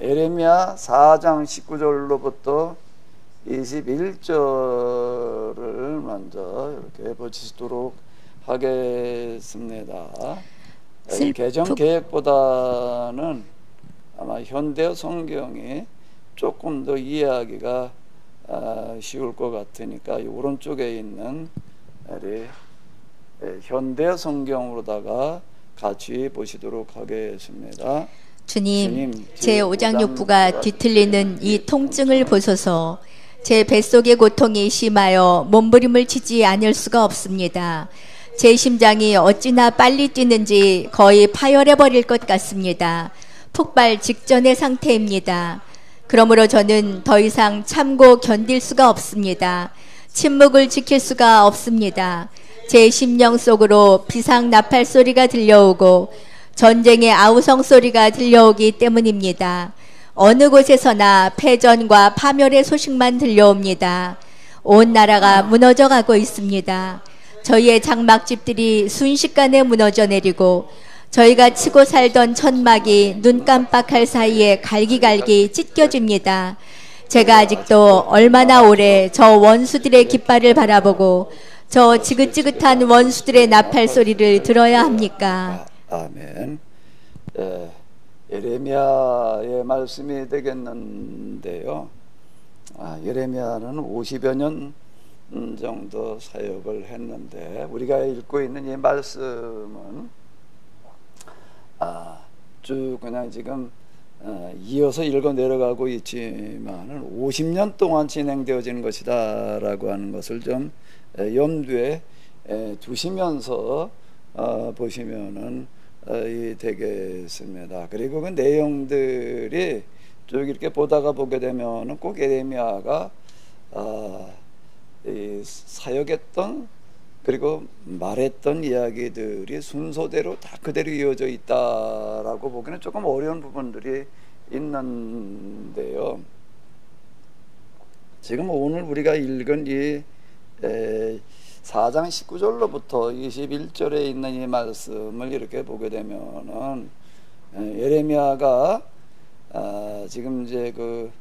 예레미야 4장 19절로부터 21절을 먼저 이렇게 보시도록 하겠습니다. 개정 계획보다는 아마 현대 성경이 조금 더 이해하기가 쉬울 것 같으니까 이 오른쪽에 있는 현대 성경으로다가 같이 보시도록 하겠습니다. 주님, 제 오장육부가 뒤틀리는 이 통증을 보소서. 제 뱃속의 고통이 심하여 몸부림을 치지 않을 수가 없습니다. 제 심장이 어찌나 빨리 뛰는지 거의 파열해버릴 것 같습니다. 폭발 직전의 상태입니다. 그러므로 저는 더 이상 참고 견딜 수가 없습니다. 침묵을 지킬 수가 없습니다. 제 심령 속으로 비상 나팔 소리가 들려오고 전쟁의 아우성 소리가 들려오기 때문입니다. 어느 곳에서나 패전과 파멸의 소식만 들려옵니다. 온 나라가 무너져 가고 있습니다. 저희의 장막집들이 순식간에 무너져 내리고 저희가 치고 살던 천막이 눈 깜빡할 사이에 갈기갈기 찢겨집니다. 제가 아직도 얼마나 오래 저 원수들의 깃발을 바라보고 저 지긋지긋한 원수들의 나팔 소리를 들어야 합니까? 아멘. 예레미야의 말씀이 되겠는데요. 예레미야는 50여 년 정도 사역을 했는데 우리가 읽고 있는 이 말씀은 쭉 그냥 지금 이어서 읽어 내려가고 있지만은 50년 동안 진행되어지는 것이다 라고 하는 것을 좀 염두에 두시면서 보시면은 되겠습니다. 그리고 그 내용들이 쭉 이렇게 보다가 보게 되면은 꼭 예레미야가 사역했던 그리고 말했던 이야기들이 순서대로 다 그대로 이어져 있다라고 보기는 조금 어려운 부분들이 있는데요. 지금 오늘 우리가 읽은 이 4장 19절로부터 21절에 있는 이 말씀을 이렇게 보게 되면은 예레미야가 지금 이제 그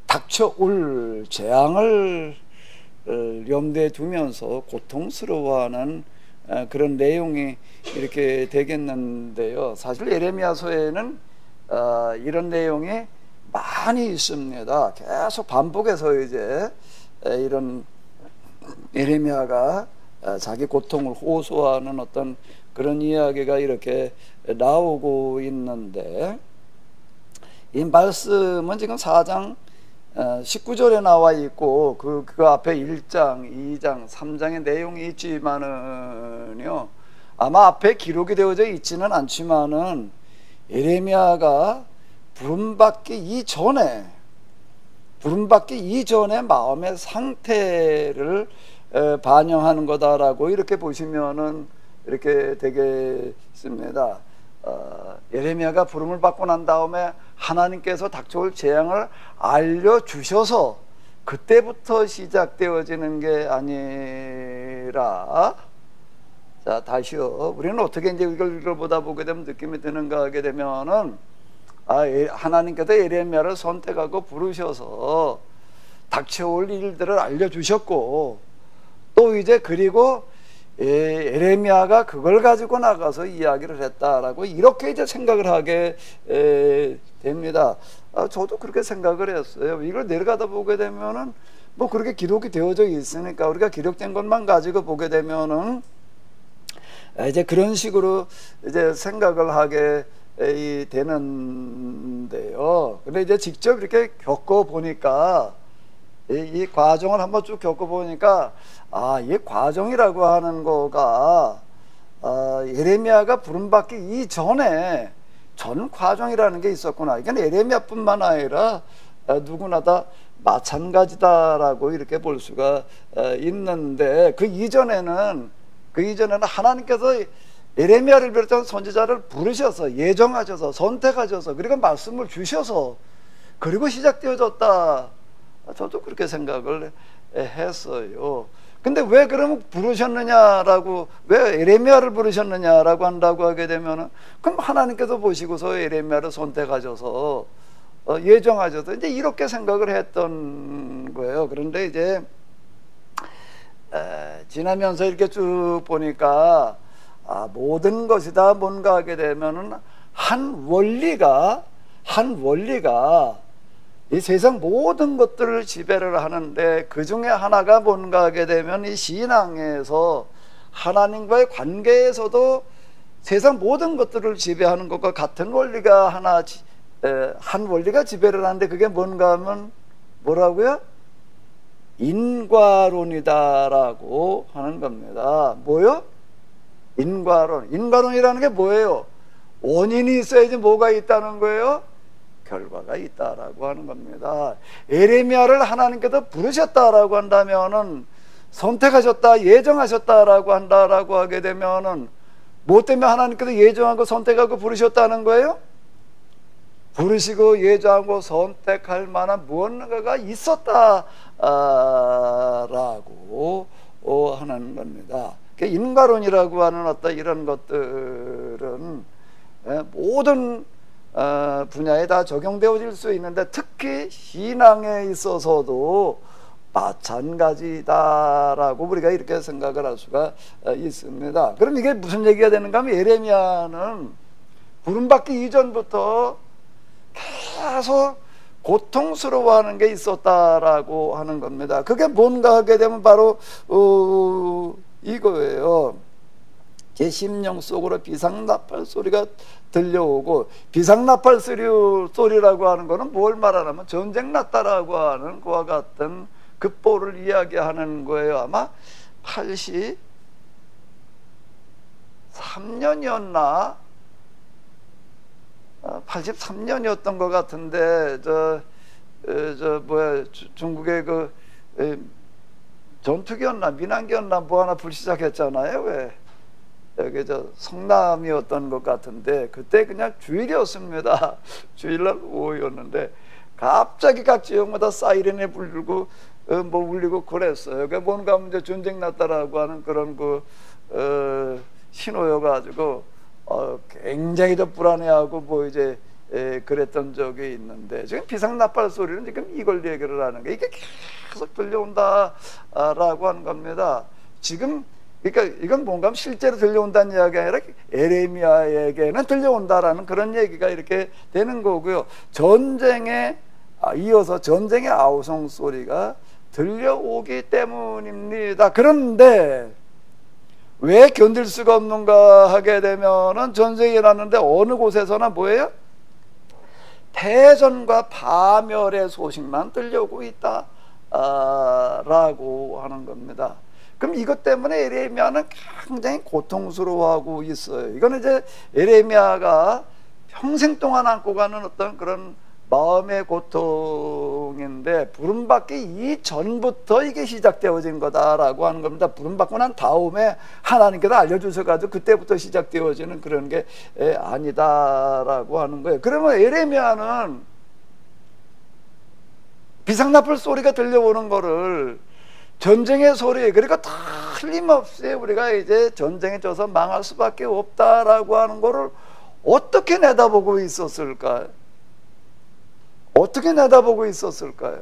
닥쳐올 재앙을 염두에 두면서 고통스러워하는 그런 내용이 이렇게 되겠는데요. 사실 예레미야서에는 이런 내용이 많이 있습니다. 계속 반복해서 이제 이런 예레미야가 자기 고통을 호소하는 어떤 그런 이야기가 이렇게 나오고 있는데 이 말씀은 지금 4장 19절에 나와 있고 그 앞에 1장, 2장, 3장의 내용이 있지만은요 아마 앞에 기록이 되어져 있지는 않지만은 예레미야가 부름받기 이전의 마음의 상태를 반영하는 거다라고 이렇게 보시면은 이렇게 되겠습니다. 예레미야가 부름을 받고 난 다음에 하나님께서 닥쳐올 재앙을 알려주셔서 그때부터 시작되어지는 게 아니라, 자 다시요, 우리는 어떻게 이제 이걸 읽어보다 보게 되면 느낌이 드는가 하게 되면은 하나님께서 예레미야를 선택하고 부르셔서 닥쳐올 일들을 알려주셨고 또 이제 그리고 예레미야가 그걸 가지고 나가서 이야기를 했다라고 이렇게 이제 생각을 하게 됩니다. 저도 그렇게 생각을 했어요. 이걸 내려가다 보게 되면은 뭐 그렇게 기록이 되어져 있으니까 우리가 기록된 것만 가지고 보게 되면은 이제 그런 식으로 이제 생각을 하게 되는데요. 근데 이제 직접 이렇게 겪어 보니까 이 과정을 한번 쭉 겪어보니까 이 과정이라고 하는 거가 예레미야가 부름받기 이전에 전 과정이라는 게 있었구나. 이건 예레미야뿐만 아니라 누구나 다 마찬가지다라고 이렇게 볼 수가 있는데 그 이전에는 하나님께서 예레미야를 비롯한 선지자를 부르셔서 예정하셔서 선택하셔서 그리고 말씀을 주셔서 그리고 시작되어졌다. 저도 그렇게 생각을 했어요. 근데 왜 그러면 부르셨느냐라고, 왜 에레미야를 부르셨느냐라고 한다고 하게 되면은, 그럼 하나님께서 보시고서 에레미야를 선택하셔서 예정하셔서 이제 이렇게 생각을 했던 거예요. 그런데 이제 지나면서 이렇게 쭉 보니까 모든 것이 다 뭔가 하게 되면은 한 원리가 이 세상 모든 것들을 지배를 하는데, 그 중에 하나가 뭔가 하게 되면 이 신앙에서 하나님과의 관계에서도 세상 모든 것들을 지배하는 것과 같은 원리가 한 원리가 지배를 하는데, 그게 뭔가 하면 뭐라고요? 인과론이다라고 하는 겁니다. 뭐요? 인과론이라는 게 뭐예요? 원인이 있어야지 뭐가 있다는 거예요? 결과가 있다라고 하는 겁니다. 에레미야를 하나님께서 부르셨다라고 한다면은, 선택하셨다, 예정하셨다라고 한다라고 하게 되면은, 뭐 때문에 하나님께서 예정하고 선택하고 부르셨다는 거예요? 부르시고 예정하고 선택할 만한 무언가가 있었다라고 하는 겁니다. 인과론이라고 하는 어떤 이런 것들은 모든 분야에 다 적용되어질 수 있는데, 특히 신앙에 있어서도 마찬가지다라고 우리가 이렇게 생각을 할 수가 있습니다. 그럼 이게 무슨 얘기가 되는가 하면, 예레미야는 부름받기 이전부터 계속 고통스러워하는 게 있었다라고 하는 겁니다. 그게 뭔가 하게 되면 바로 이거예요. 제 심령 속으로 비상나팔 소리가 들려오고, 비상나팔 소리라고 하는 거는 뭘 말하냐면 전쟁 났다라고 하는 그와 같은 급보를 이야기하는 거예요. 아마 83년이었나 83년이었던 것 같은데, 중국의 그 전투기였나 민항기였나 뭐 하나 불시작했잖아요. 왜 여기 성남이었던 것 같은데, 그때 그냥 주일이었습니다. 주일날 오후였는데 갑자기 각 지역마다 사이렌이 불고 뭐 울리고 그랬어요. 그게 뭔가 하면 이제 전쟁 났다라고 하는 그런 신호여가지고 굉장히 더 불안해하고 뭐 이제 그랬던 적이 있는데, 지금 비상나팔 소리는 지금 이걸 얘기를 하는 게, 이게 계속 들려온다라고 하는 겁니다. 지금 그러니까 이건 뭔가 하면 실제로 들려온다는 이야기가 아니라 에레미야에게는 들려온다라는 그런 얘기가 이렇게 되는 거고요. 이어서 전쟁의 아우성 소리가 들려오기 때문입니다. 그런데 왜 견딜 수가 없는가 하게 되면은, 전쟁이 일어났는데 어느 곳에서나 뭐예요? 패전과 파멸의 소식만 들려오고 있다 라고 하는 겁니다. 그럼 이것 때문에 에레미야는 굉장히 고통스러워하고 있어요. 이거는 이제 에레미야가 평생 동안 안고 가는 어떤 그런 마음의 고통인데, 부름받기 이전부터 이게 시작되어진 거다라고 하는 겁니다. 부름받고 난 다음에 하나님께서 알려주셔가지고 그때부터 시작되어지는 그런 게 아니다라고 하는 거예요. 그러면 에레미야는 비상나팔 소리가 들려오는 거를 전쟁의 소리, 그러니까 틀림없이 우리가 이제 전쟁에 져서 망할 수밖에 없다라고 하는 거를 어떻게 내다보고 있었을까요? 어떻게 내다보고 있었을까요?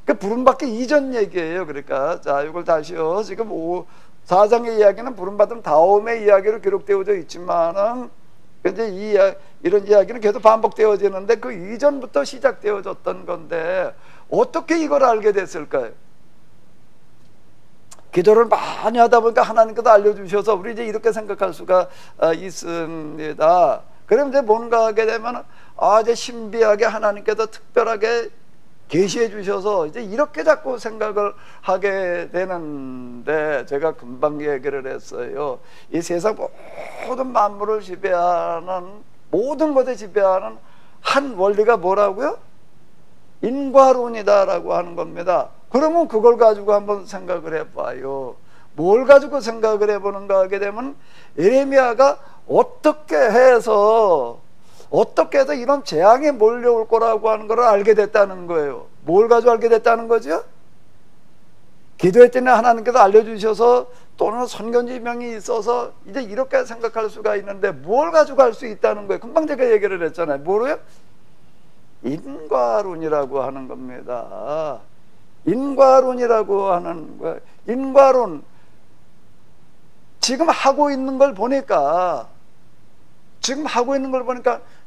그 부름받기 이전 얘기예요. 그러니까 자, 이걸 다시요. 지금 4장의 이야기는 부름받은 다음의 이야기로 기록되어져 있지만은, 이제 이런 이야기는 계속 반복되어지는데, 그 이전부터 시작되어졌던 건데 어떻게 이걸 알게 됐을까요? 기도를 많이 하다 보니까 하나님께서 알려주셔서 우리 이제 이렇게 생각할 수가 있습니다. 그럼 이제 뭔가 하게 되면, 이제 신비하게 하나님께서 특별하게 계시해 주셔서 이제 이렇게 자꾸 생각을 하게 되는데, 제가 금방 얘기를 했어요. 이 세상 모든 만물을 지배하는, 모든 것에 지배하는 한 원리가 뭐라고요? 인과론이다라고 하는 겁니다. 그러면 그걸 가지고 한번 생각을 해봐요. 뭘 가지고 생각을 해보는가 하게 되면, 에레미야가 어떻게 해서 이런 재앙이 몰려올 거라고 하는 걸 알게 됐다는 거예요. 뭘 가지고 알게 됐다는 거죠? 기도했더니 하나님께서 알려주셔서 또는 선견지명이 있어서 이제 이렇게 생각할 수가 있는데 뭘 가지고 할 수 있다는 거예요. 금방 제가 얘기를 했잖아요. 뭐로요? 인과론이라고 하는 겁니다. 인과론이라고 하는 거예요. 인과론. 지금 하고 있는 걸 보니까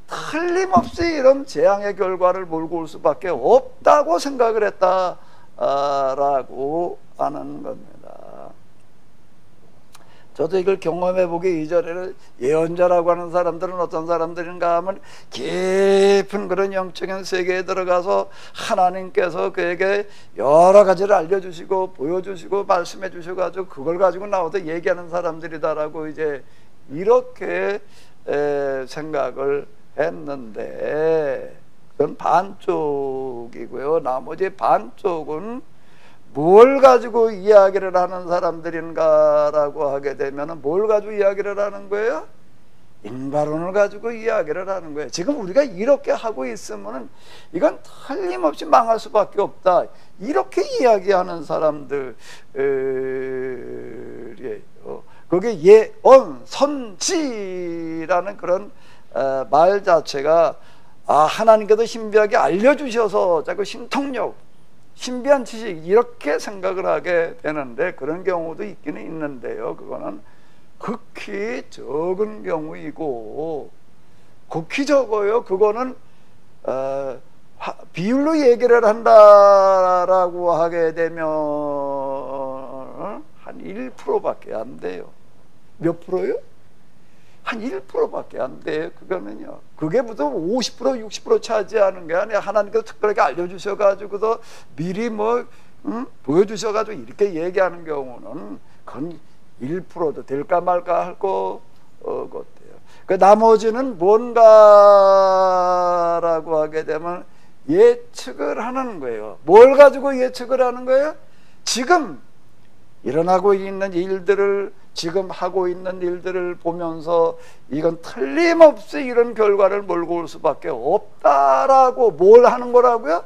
틀림없이 이런 재앙의 결과를 몰고 올 수밖에 없다고 생각을 했다라고 하는 겁니다. 저도 이걸 경험해보기 이전에는 예언자라고 하는 사람들은 어떤 사람들인가 하면 깊은 그런 영적인 세계에 들어가서 하나님께서 그에게 여러 가지를 알려주시고 보여주시고 말씀해 주셔가지고 그걸 가지고 나와서 얘기하는 사람들이다라고 이제 이렇게 생각을 했는데, 그건 반쪽이고요. 나머지 반쪽은 뭘 가지고 이야기를 하는 사람들인가라고 하게 되면 뭘 가지고 이야기를 하는 거예요? 인과론을 가지고 이야기를 하는 거예요. 지금 우리가 이렇게 하고 있으면 이건 틀림없이 망할 수밖에 없다, 이렇게 이야기하는 사람들이에요. 그게 예언, 선지라는 그런 말 자체가 하나님께서 신비하게 알려주셔서 자꾸 신통력, 신비한 지식 이렇게 생각을 하게 되는데, 그런 경우도 있기는 있는데요. 그거는 극히 적은 경우이고, 극히 적어요. 그거는 비율로 얘기를 한다라고 하게 되면 한 1%밖에 안 돼요. 몇 프로요? 한 1%밖에 안 돼요. 그거는요. 그게 무슨 50% 60% 차지하는 게 아니라 하나님께서 특별하게 알려주셔가지고서 미리 보여주셔가지고 이렇게 얘기하는 경우는 그건 1%도 될까 말까 할 것 같아요. 그 나머지는 뭔가라고 하게 되면 예측을 하는 거예요. 뭘 가지고 예측을 하는 거예요? 지금 일어나고 있는 일들을, 지금 하고 있는 일들을 보면서 이건 틀림없이 이런 결과를 몰고 올 수밖에 없다라고 뭘 하는 거라고요?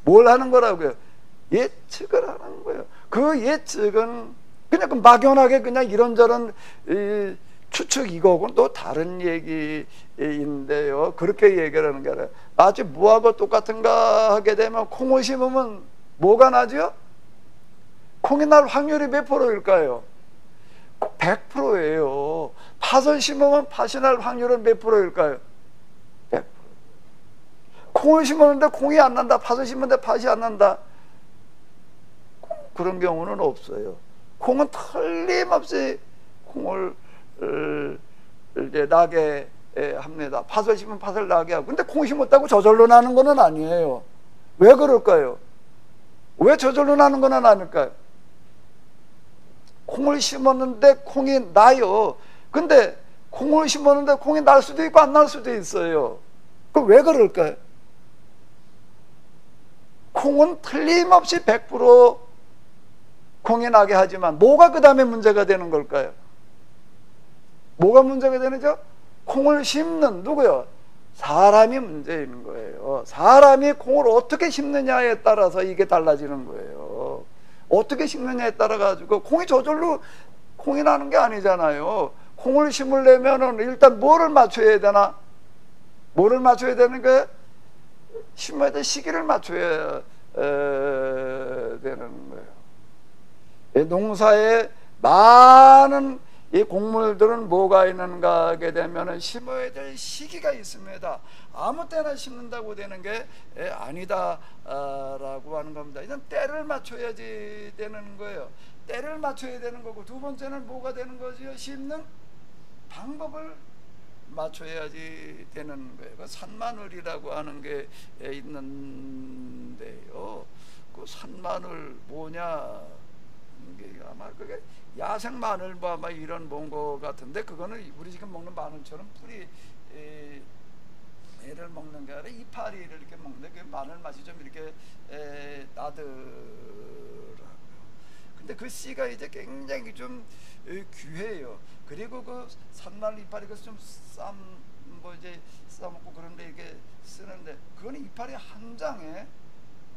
뭘 하는 거라고요? 예측을 하는 거예요. 그 예측은 그냥 막연하게 그냥 이런저런 추측 이거하고는 또 다른 얘기인데요. 그렇게 얘기를 하는 게 아니라 마치 뭐하고 똑같은가 하게 되면 콩을 심으면 뭐가 나죠? 콩이 날 확률이 몇 프로일까요? 100%예요. 팥을 심으면 팥이 날 확률은 몇 프로일까요? 100%. 콩을 심었는데 콩이 안 난다, 팥을 심었는데 팥이 안 난다, 그런 경우는 없어요. 콩은 틀림없이 콩을 이제 나게 합니다. 팥을 심으면 팥을 나게 하고. 근데 콩 심었다고 저절로 나는 거는 아니에요. 왜 그럴까요? 왜 저절로 나는 거는 아닐까요? 콩을 심었는데 콩이 나요. 근데 콩을 심었는데 콩이 날 수도 있고 안 날 수도 있어요. 그럼 왜 그럴까요? 콩은 틀림없이 100% 콩이 나게 하지만 뭐가 그 다음에 문제가 되는 걸까요? 뭐가 문제가 되는죠? 콩을 심는 누구요? 사람이 문제인 거예요. 사람이 콩을 어떻게 심느냐에 따라서 이게 달라지는 거예요. 어떻게 심느냐에 따라 가지고 콩이 저절로 콩이 나는 게 아니잖아요. 콩을 심으려면은 일단 뭐를 맞춰야 되나? 뭐를 맞춰야 되는 거예요? 심어야 될 시기를 맞춰야 되는 거예요. 농사에 많은 이 곡물들은 뭐가 있는가 하게 되면 심어야 될 시기가 있습니다. 아무 때나 심는다고 되는 게 아니다 라고 하는 겁니다. 일단 때를 맞춰야지 되는 거예요. 때를 맞춰야 되는 거고, 두 번째는 뭐가 되는 거죠? 심는 방법을 맞춰야지 되는 거예요. 그 산마늘이라고 하는 게 있는데요. 그 산마늘 뭐냐? 아마 그게 야생 마늘 뭐 아마 이런 거 같은데, 그거는 우리 지금 먹는 마늘처럼 뿌리 애를 먹는 게 아니라 이파리를 이렇게 먹는데 그 마늘 맛이 좀 이렇게 나더라고요. 근데 그 씨가 이제 굉장히 좀 귀해요. 그리고 그 산마늘 이파리가 좀 뭐 이제 싸먹고 그런데 이렇게 쓰는데, 그거는 이파리 한 장에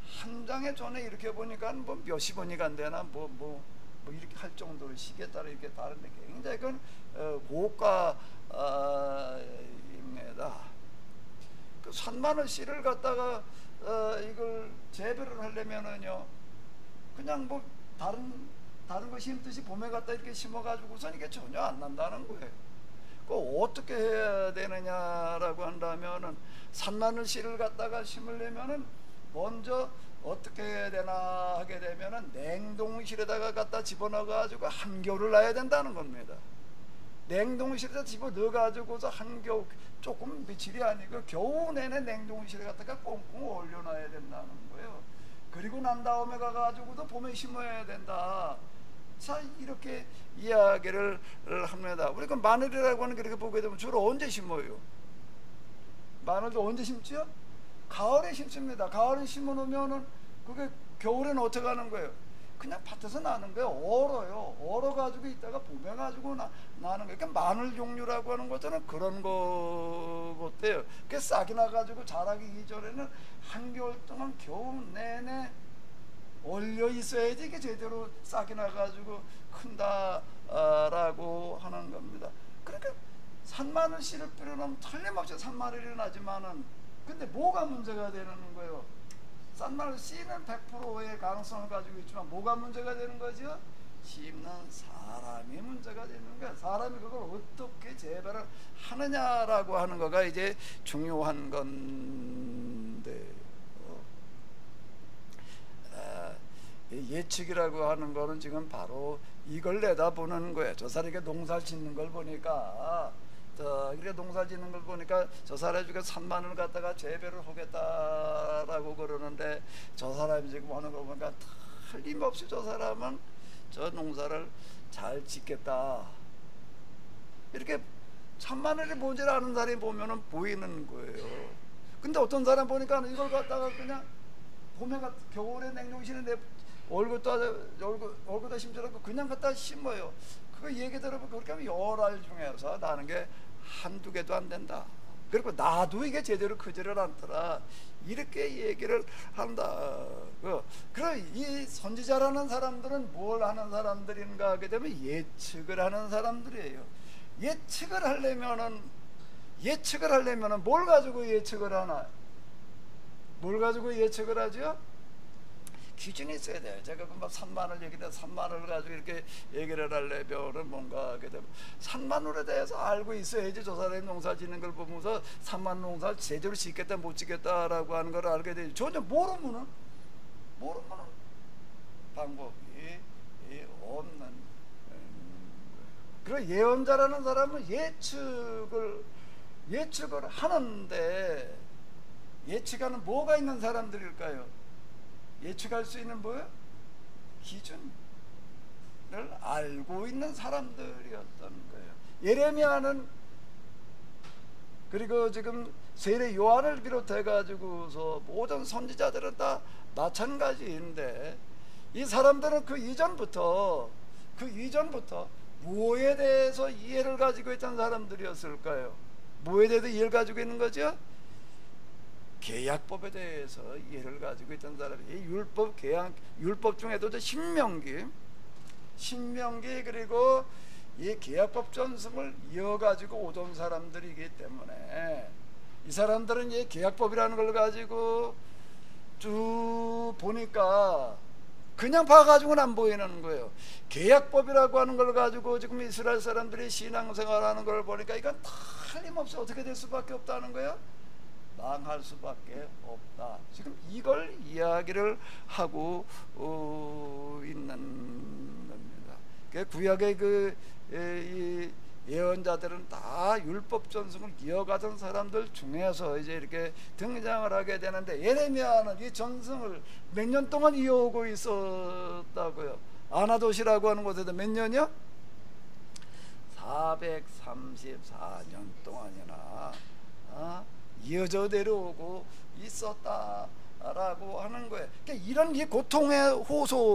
한 장의 전에 이렇게 보니까 뭐 몇십 원이 간대나 뭐 이렇게 할 정도로 시기에 따라 이렇게 다른데 굉장히 그건 고가입니다. 그 산마늘 씨를 갖다가 이걸 재배를 하려면은요, 그냥 뭐 다른 거 심듯이 봄에 갖다 이렇게 심어가지고선 이게 전혀 안 난다는 거예요. 그 어떻게 해야 되느냐라고 한다면은 산마늘 씨를 갖다가 심으려면은 먼저 어떻게 해야 되나 하게 되면은 냉동실에다가 갖다 집어넣어가지고 한겨울을 놔야 된다는 겁니다. 냉동실에다 집어넣어가지고서 한겨울, 조금 며칠이 아니고 겨우 내내 냉동실에 갖다가 꽁꽁 얼려놔야 된다는 거예요. 그리고 난 다음에 가가지고도 봄에 심어야 된다. 자, 이렇게 이야기를 합니다. 우리 그 마늘이라고 하는 게 이렇게 보게 되면 주로 언제 심어요? 마늘도 언제 심지요? 가을에 심습니다. 가을에 심어 놓으면은 그게 겨울에는 어떻게 하는 거예요? 그냥 밭에서 나는 거예요. 얼어요. 얼어가지고 있다가 봄에 가지고 나는 거예요. 그러니까 마늘 종류라고 하는 것들은 그런 것대요. 그게 싹이 나가지고 자라기 이전에는 한겨울 동안 겨우 내내 얼려 있어야지 이게 제대로 싹이 나가지고 큰다라고 하는 겁니다. 그러니까 산마늘 씨를 뿌려놓으면 틀림없이 산마늘이 나지만은, 근데 뭐가 문제가 되는 거예요? 산마늘 씨는 100%의 가능성을 가지고 있지만 뭐가 문제가 되는 거죠? 심는 사람이 문제가 되는 거야. 사람이 그걸 어떻게 재배를 하느냐라고 하는 거가 이제 중요한 건데, 예측이라고 하는 거는 지금 바로 이걸 내다보는 거예요. 저 사람이 농사 짓는 걸 보니까, 이렇게 농사 짓는 걸 보니까 저 사람이 지금 산마늘 갖다가 재배를 하겠다라고 그러는데, 저 사람이 지금 하는 걸 보니까 틀림없이 저 사람은 저 농사를 잘 짓겠다, 이렇게 산마늘이 뭔지를 아는 사람이 보면은 보이는 거예요. 근데 어떤 사람 보니까 이걸 갖다가 그냥 봄에 겨울에 냉동실에 얼굴다 심지라고 그냥 갖다 심어요. 그거 얘기 들어보면 그렇게 하면 열알 중에서 나는 게 한두 개도 안 된다. 그리고 나도 이게 제대로 크지를 않더라. 이렇게 얘기를 한다. 그럼 이 선지자라는 사람들은 뭘 하는 사람들인가 하게 되면 예측을 하는 사람들이에요. 예측을 하려면은 뭘 가지고 예측을 하나? 뭘 가지고 예측을 하죠? 기준이 있어야 돼요. 제가 금방 산마늘 얘기다, 산마늘을 가지고 이렇게 얘기를 하려면 뭔가 하게 되면 산마늘에 대해서 알고 있어야지 저 사람이 농사 짓는 걸 보면서 산마늘 농사를 제대로 짓겠다 못 짓겠다라고 하는 걸 알게 되죠. 전혀 모르면은 방법이 없는. 그리고 예언자라는 사람은 예측을 하는데, 예측하는 뭐가 있는 사람들일까요? 예측할 수 있는 뭐예요? 기준을 알고 있는 사람들이었던 거예요. 예레미야는, 그리고 지금 세례 요한을 비롯해 가지고서 모든 선지자들은 다 마찬가지인데, 이 사람들은 그 이전부터 뭐에 대해서 이해를 가지고 있던 사람들이었을까요? 뭐에 대해서 이해를 가지고 있는 거죠? 계약법에 대해서 이해를 가지고 있던 사람이, 율법 중에도 신명기 그리고 이 계약법 전승을 이어가지고 오던 사람들이기 때문에, 이 사람들은 이 계약법이라는 걸 가지고 쭉 보니까 그냥 봐가지고는 안 보이는 거예요. 계약법이라고 하는 걸 가지고 지금 이스라엘 사람들이 신앙생활하는 걸 보니까 이건 틀림없이 어떻게 될 수밖에 없다는 거예요. 망할 수밖에 없다. 지금 이걸 이야기를 하고 있는 겁니다. 구약의 이 예언자들은 다 율법 전승을 이어가던 사람들 중에서 이제 이렇게 등장을 하게 되는데, 예레미야는 이 전승을 몇 년 동안 이어오고 있었다고요. 아나돗이라고 하는 곳에서 몇 년이요? 434년 동안이나 이어져 내려오고 있었다라고 하는 거예요. 그러니까 이런 이 고통의 호소는,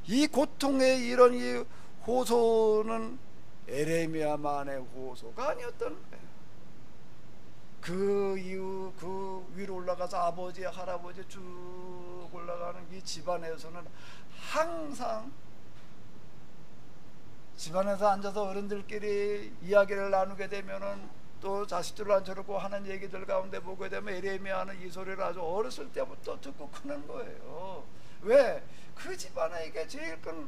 이 고통의 이런 이 호소는 에레미야만의 호소가 아니었던 거예요. 그 이후 그 위로 올라가서 아버지 할아버지 쭉 올라가는 이 집안에서는 항상 집안에서 앉아서 어른들끼리 이야기를 나누게 되면은 또 자식들을 앉혀놓고 하는 얘기들 가운데 보게 되면 에레미야는 이 소리를 아주 어렸을 때부터 듣고 크는 거예요. 왜? 그 집안에 이게 제일 큰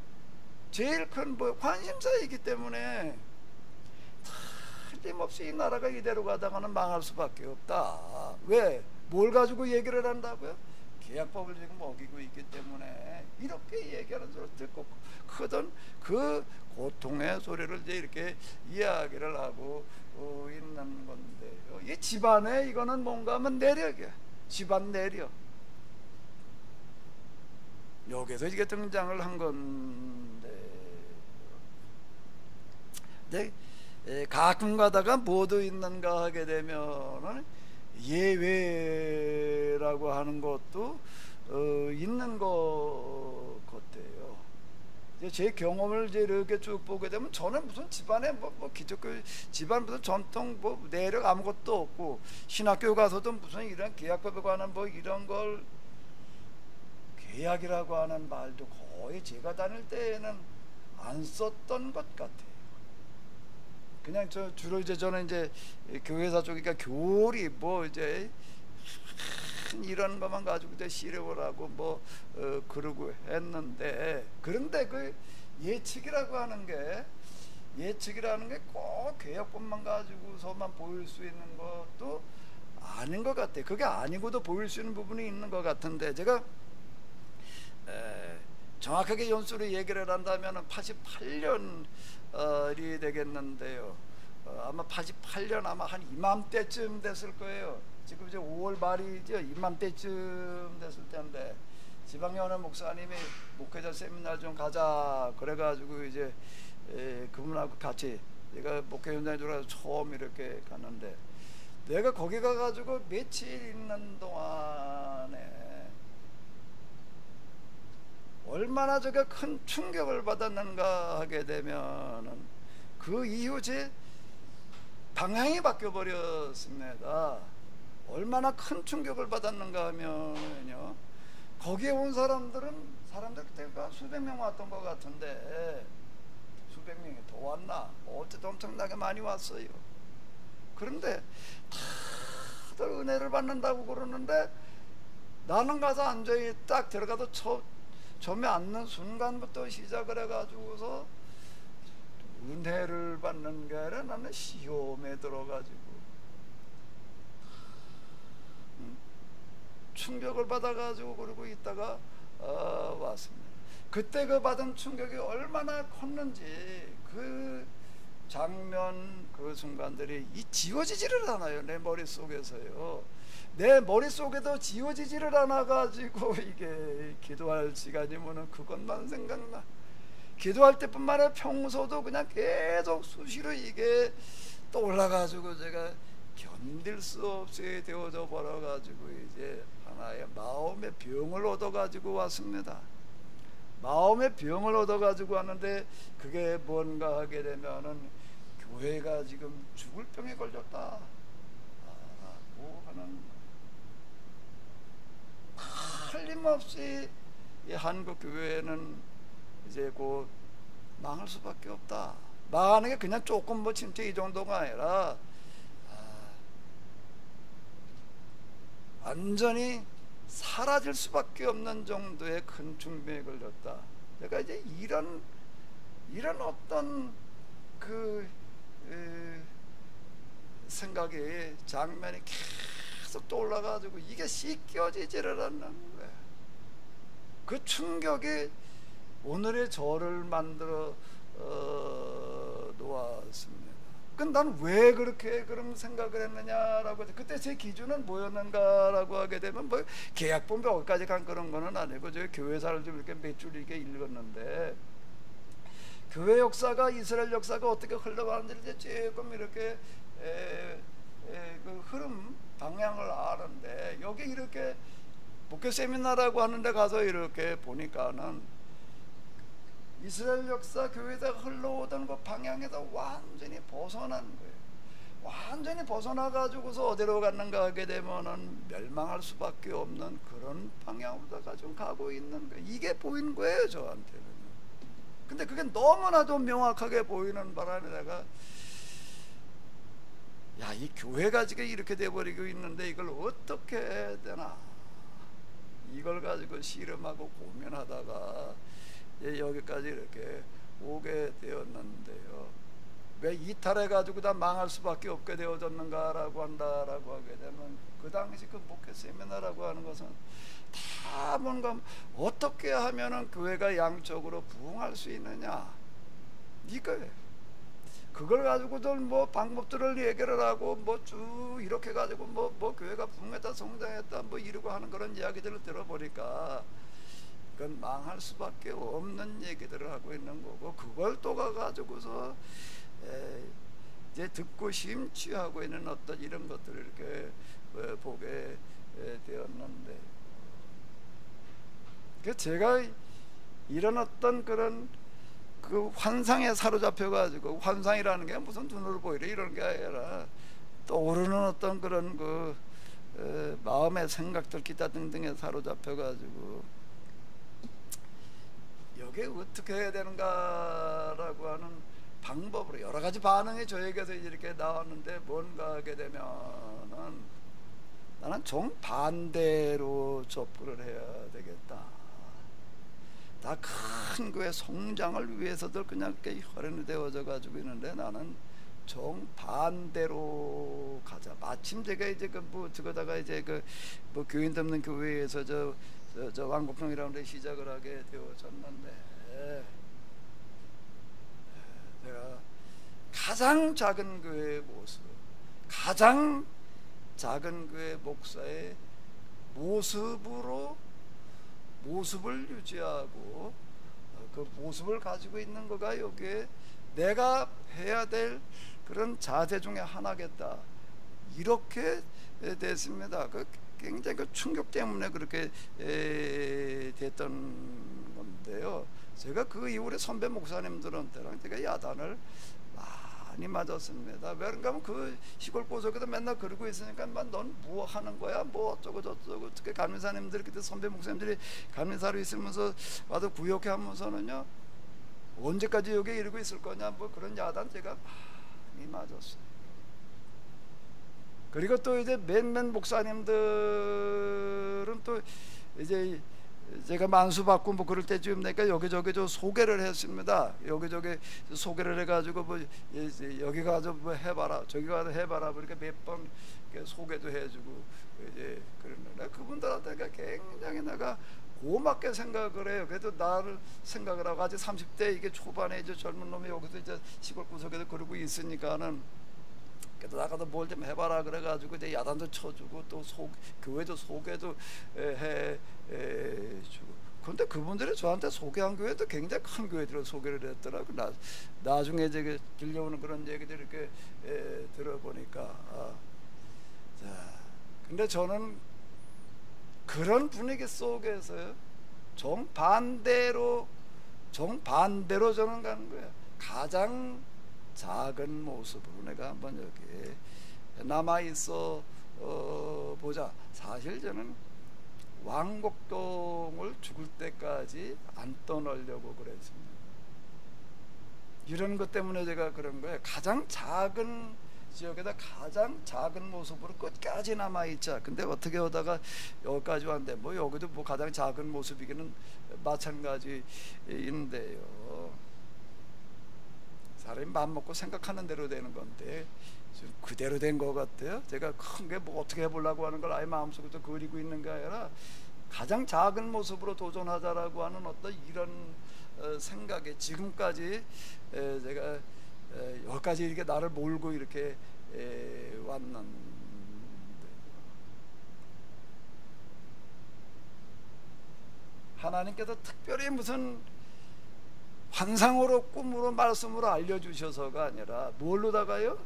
뭐 관심사이기 때문에 틀림없이 이 나라가 이대로 가다가는 망할 수밖에 없다. 왜? 뭘 가지고 얘기를 한다고요? 계약법을 지금 어기고 있기 때문에 이렇게 얘기하는 소리를 듣고 크던 그 고통의 소리를 이제 이렇게 이야기를 하고 있는 건데요. 이 집안에 이거는 뭔가 하면 내력이야. 집안 내력. 여기서 이게 등장을 한 건데, 가끔 가다가 뭐도 있는가 하게 되면은 예외라고 하는 것도 있는 것 같아요. 제 경험을 이제 이렇게 쭉 보게 되면 저는 무슨 집안에 뭐 기독교 집안 무슨 전통 뭐 내력 아무것도 없고, 신학교 가서도 무슨 이런 계약법에 관한 뭐 이런 걸 계약이라고 하는 말도 거의 제가 다닐 때에는 안 썼던 것 같아요. 그냥 주로 이제 저는 이제 교회사 쪽이니까 교리 뭐 이제 이런 것만 가지고 이제 시력을 하고 뭐 그러고 했는데, 그런데 그 예측이라고 하는 게 꼭 개혁법만 가지고서만 보일 수 있는 것도 아닌 것 같아요. 그게 아니고도 보일 수 있는 부분이 있는 것 같은데, 제가 정확하게 연수로 얘기를 한다면 88년이 되겠는데요. 아마 88년 아마 한 이맘때쯤 됐을 거예요. 지금 이제 5월 말이죠. 이맘때쯤 됐을 텐데, 지방연회 목사님이 목회자 세미나 좀 가자 그래가지고 이제 그분하고 같이 내가 목회 현장에 들어가서 처음 이렇게 갔는데, 내가 거기 가가지고 며칠 있는 동안에 얼마나 저게 큰 충격을 받았는가 하게 되면은 그 이후 제 방향이 바뀌어 버렸습니다. 얼마나 큰 충격을 받았는가 하면요, 거기에 온 사람들 그때가 수백 명 왔던 것 같은데, 수백 명이 더 왔나? 어쨌든 엄청나게 많이 왔어요. 그런데 다들 은혜를 받는다고 그러는데, 나는 가서 앉아있 딱 들어가도 처음에 앉는 순간부터 시작을 해가지고서 은혜를 받는 게 아니라 나는 시험에 들어가지고 충격을 받아가지고 그러고 있다가 왔습니다. 그때 그 받은 충격이 얼마나 컸는지 그 장면, 그 순간들이 지워지지를 않아요. 내 머릿속에서요. 내 머릿속에도 지워지지를 않아가지고 이게 기도할 시간이면은 그것만 생각나. 기도할 때뿐만 아니라 평소도 그냥 계속 수시로 이게 떠올라가지고 제가 견딜 수 없이 되어져 버려가지고 이제 하나의 마음의 병을 얻어가지고 왔습니다. 마음의 병을 얻어가지고 왔는데, 그게 뭔가 하게 되면은 교회가 지금 죽을 병에 걸렸다 라고 하는, 틀림없이 이 한국 교회는 이제 곧 망할 수밖에 없다. 망하는 게 그냥 조금 뭐 진짜 이 정도가 아니라 완전히 사라질 수밖에 없는 정도의 큰 중병에 걸렸다. 내가 이제 이런 어떤 그 생각이, 장면이 계속 떠올라가지고 이게 씻겨지지를 않는 거야. 그 충격이 오늘의 저를 만들어 놓았습니다. 난 왜 그렇게 그런 생각을 했느냐라고, 그때 제 기준은 뭐였는가라고 하게 되면 뭐 계약본 몇 가지 간 그런 거는 아니고, 저 교회사를 좀 이렇게 몇 줄 이렇게 읽었는데, 교회 역사가, 이스라엘 역사가 어떻게 흘러가는지를 이제 조금 이렇게 그 흐름 방향을 아는데, 여기 이렇게 목회 세미나라고 하는데 가서 이렇게 보니까는 이스라엘 역사 교회가 흘러오던 그 방향에서 완전히 벗어난 거예요. 완전히 벗어나 가지고서 어디로 갔는가 하게 되면은 멸망할 수밖에 없는 그런 방향으로다가 좀 가고 있는 거, 이게 보이는 거예요 저한테는. 근데 그게 너무나도 명확하게 보이는 바람에 내가 야, 이 교회가 지금 이렇게 돼버리고 있는데 이걸 어떻게 해야 되나, 이걸 가지고 씨름하고 고민하다가 여기까지 이렇게 오게 되었는데요. 왜 이탈해가지고 다 망할 수밖에 없게 되어졌는가라고 한다라고 하게 되면, 그 당시 그 목회 세미나라고 하는 것은 다 뭔가 어떻게 하면은 교회가 양적으로 부흥할 수 있느냐, 이거예요. 그걸 가지고도 뭐 방법들을 얘기를 하고 뭐 쭉 이렇게 가지고 뭐 교회가 부흥했다 성장했다 뭐 이러고 하는 그런 이야기들을 들어보니까 그건 망할 수밖에 없는 얘기들을 하고 있는 거고, 그걸 또 가가지고서 이제 듣고 심취하고 있는 어떤 이런 것들을 이렇게 보게 되었는데, 제가 이런 어떤 그런 그 환상에 사로잡혀 가지고, 환상이라는 게 무슨 눈으로 보이래 이런 게 아니라 떠오르는 어떤 그런 그 마음의 생각들 기타 등등에 사로잡혀 가지고 여기에 어떻게 해야 되는가라고 하는 방법으로 여러 가지 반응이 저에게서 이렇게 나왔는데, 뭔가 하게 되면은 나는 정반대로 접근을 해야 되겠다. 다 큰 교회 성장을 위해서들 그냥 이렇게 혈연이 되어져 가지고 있는데, 나는 정반대로 가자. 마침 제가 이제 저거다가 이제 뭐 교인 없는 교회에서 저 왕복동이라는 데 시작을 하게 되어졌는데, 내가 가장 작은 교회의 모습, 가장 작은 교회 목사의 모습을 유지하고 그 모습을 가지고 있는 거가 여기에 내가 해야 될 그런 자세 중에 하나겠다, 이렇게 됐습니다. 굉장히 그 충격 때문에 그렇게 됐던 건데요. 제가 그 이후에 선배 목사님들한테랑 제가 야단을 많이 맞았습니다. 왜 그런가 하면 그 시골 고속에도 맨날 그러고 있으니까 넌 뭐 하는 거야, 뭐 어쩌고 저쩌고. 특히 감리사님들이, 그때 선배 목사님들이 감리사로 있으면서 와도 구역해 하면서는요, 언제까지 여기 이러고 있을 거냐, 뭐 그런 야단 제가 많이 맞았어요. 그리고 또 이제 몇몇 목사님들은 또 이제 제가 만수받고 뭐 그럴 때쯤 되니까 여기저기 저 소개를 했습니다. 여기저기 소개를 해가지고 뭐 여기 가서 뭐 해봐라, 저기 가서 해봐라, 그러니까 몇 번 소개도 해주고 이제 그러는데, 그분들한테 굉장히 내가 고맙게 생각을 해요. 그래도 나를 생각을 하고, 아직 30대 이게 초반에 이제 젊은 놈이 여기서 이제 시골 구석에도 그러고 있으니까는, 그래도 나가서 뭘 좀 해봐라 그래가지고 이제 야단도 쳐주고 또 교회도 소개도 해주고. 그런데 그분들이 저한테 소개한 교회도 굉장히 큰 교회들을 소개를 했더라고. 나중에 이제 들려오는 그런 얘기들 이렇게 들어보니까. 자, 근데 저는 그런 분위기 속에서요, 정반대로 저는 가는 거예요. 가장 작은 모습으로 내가 한번 여기 남아있어 보자. 사실 저는 왕곡동을 죽을 때까지 안 떠나려고 그랬습니다. 이런 것 때문에 제가 그런 거예요. 가장 작은 지역에다 가장 작은 모습으로 끝까지 남아있자. 근데 어떻게 하다가 여기까지 왔는데, 뭐 여기도 뭐 가장 작은 모습이기는 마찬가지인데요. 사람이 마음 먹고 생각하는 대로 되는 건데 그대로 된 것 같아요. 제가 큰 게 뭐 어떻게 해보려고 하는 걸 아예 마음속에서 그리고 있는 게 아니라 가장 작은 모습으로 도전하자라고 하는 어떤 이런 생각에 지금까지 제가 여기까지 이렇게 나를 몰고 이렇게 왔는데, 하나님께서 특별히 무슨 환상으로 꿈으로 말씀으로 알려주셔서가 아니라 뭘로다가요?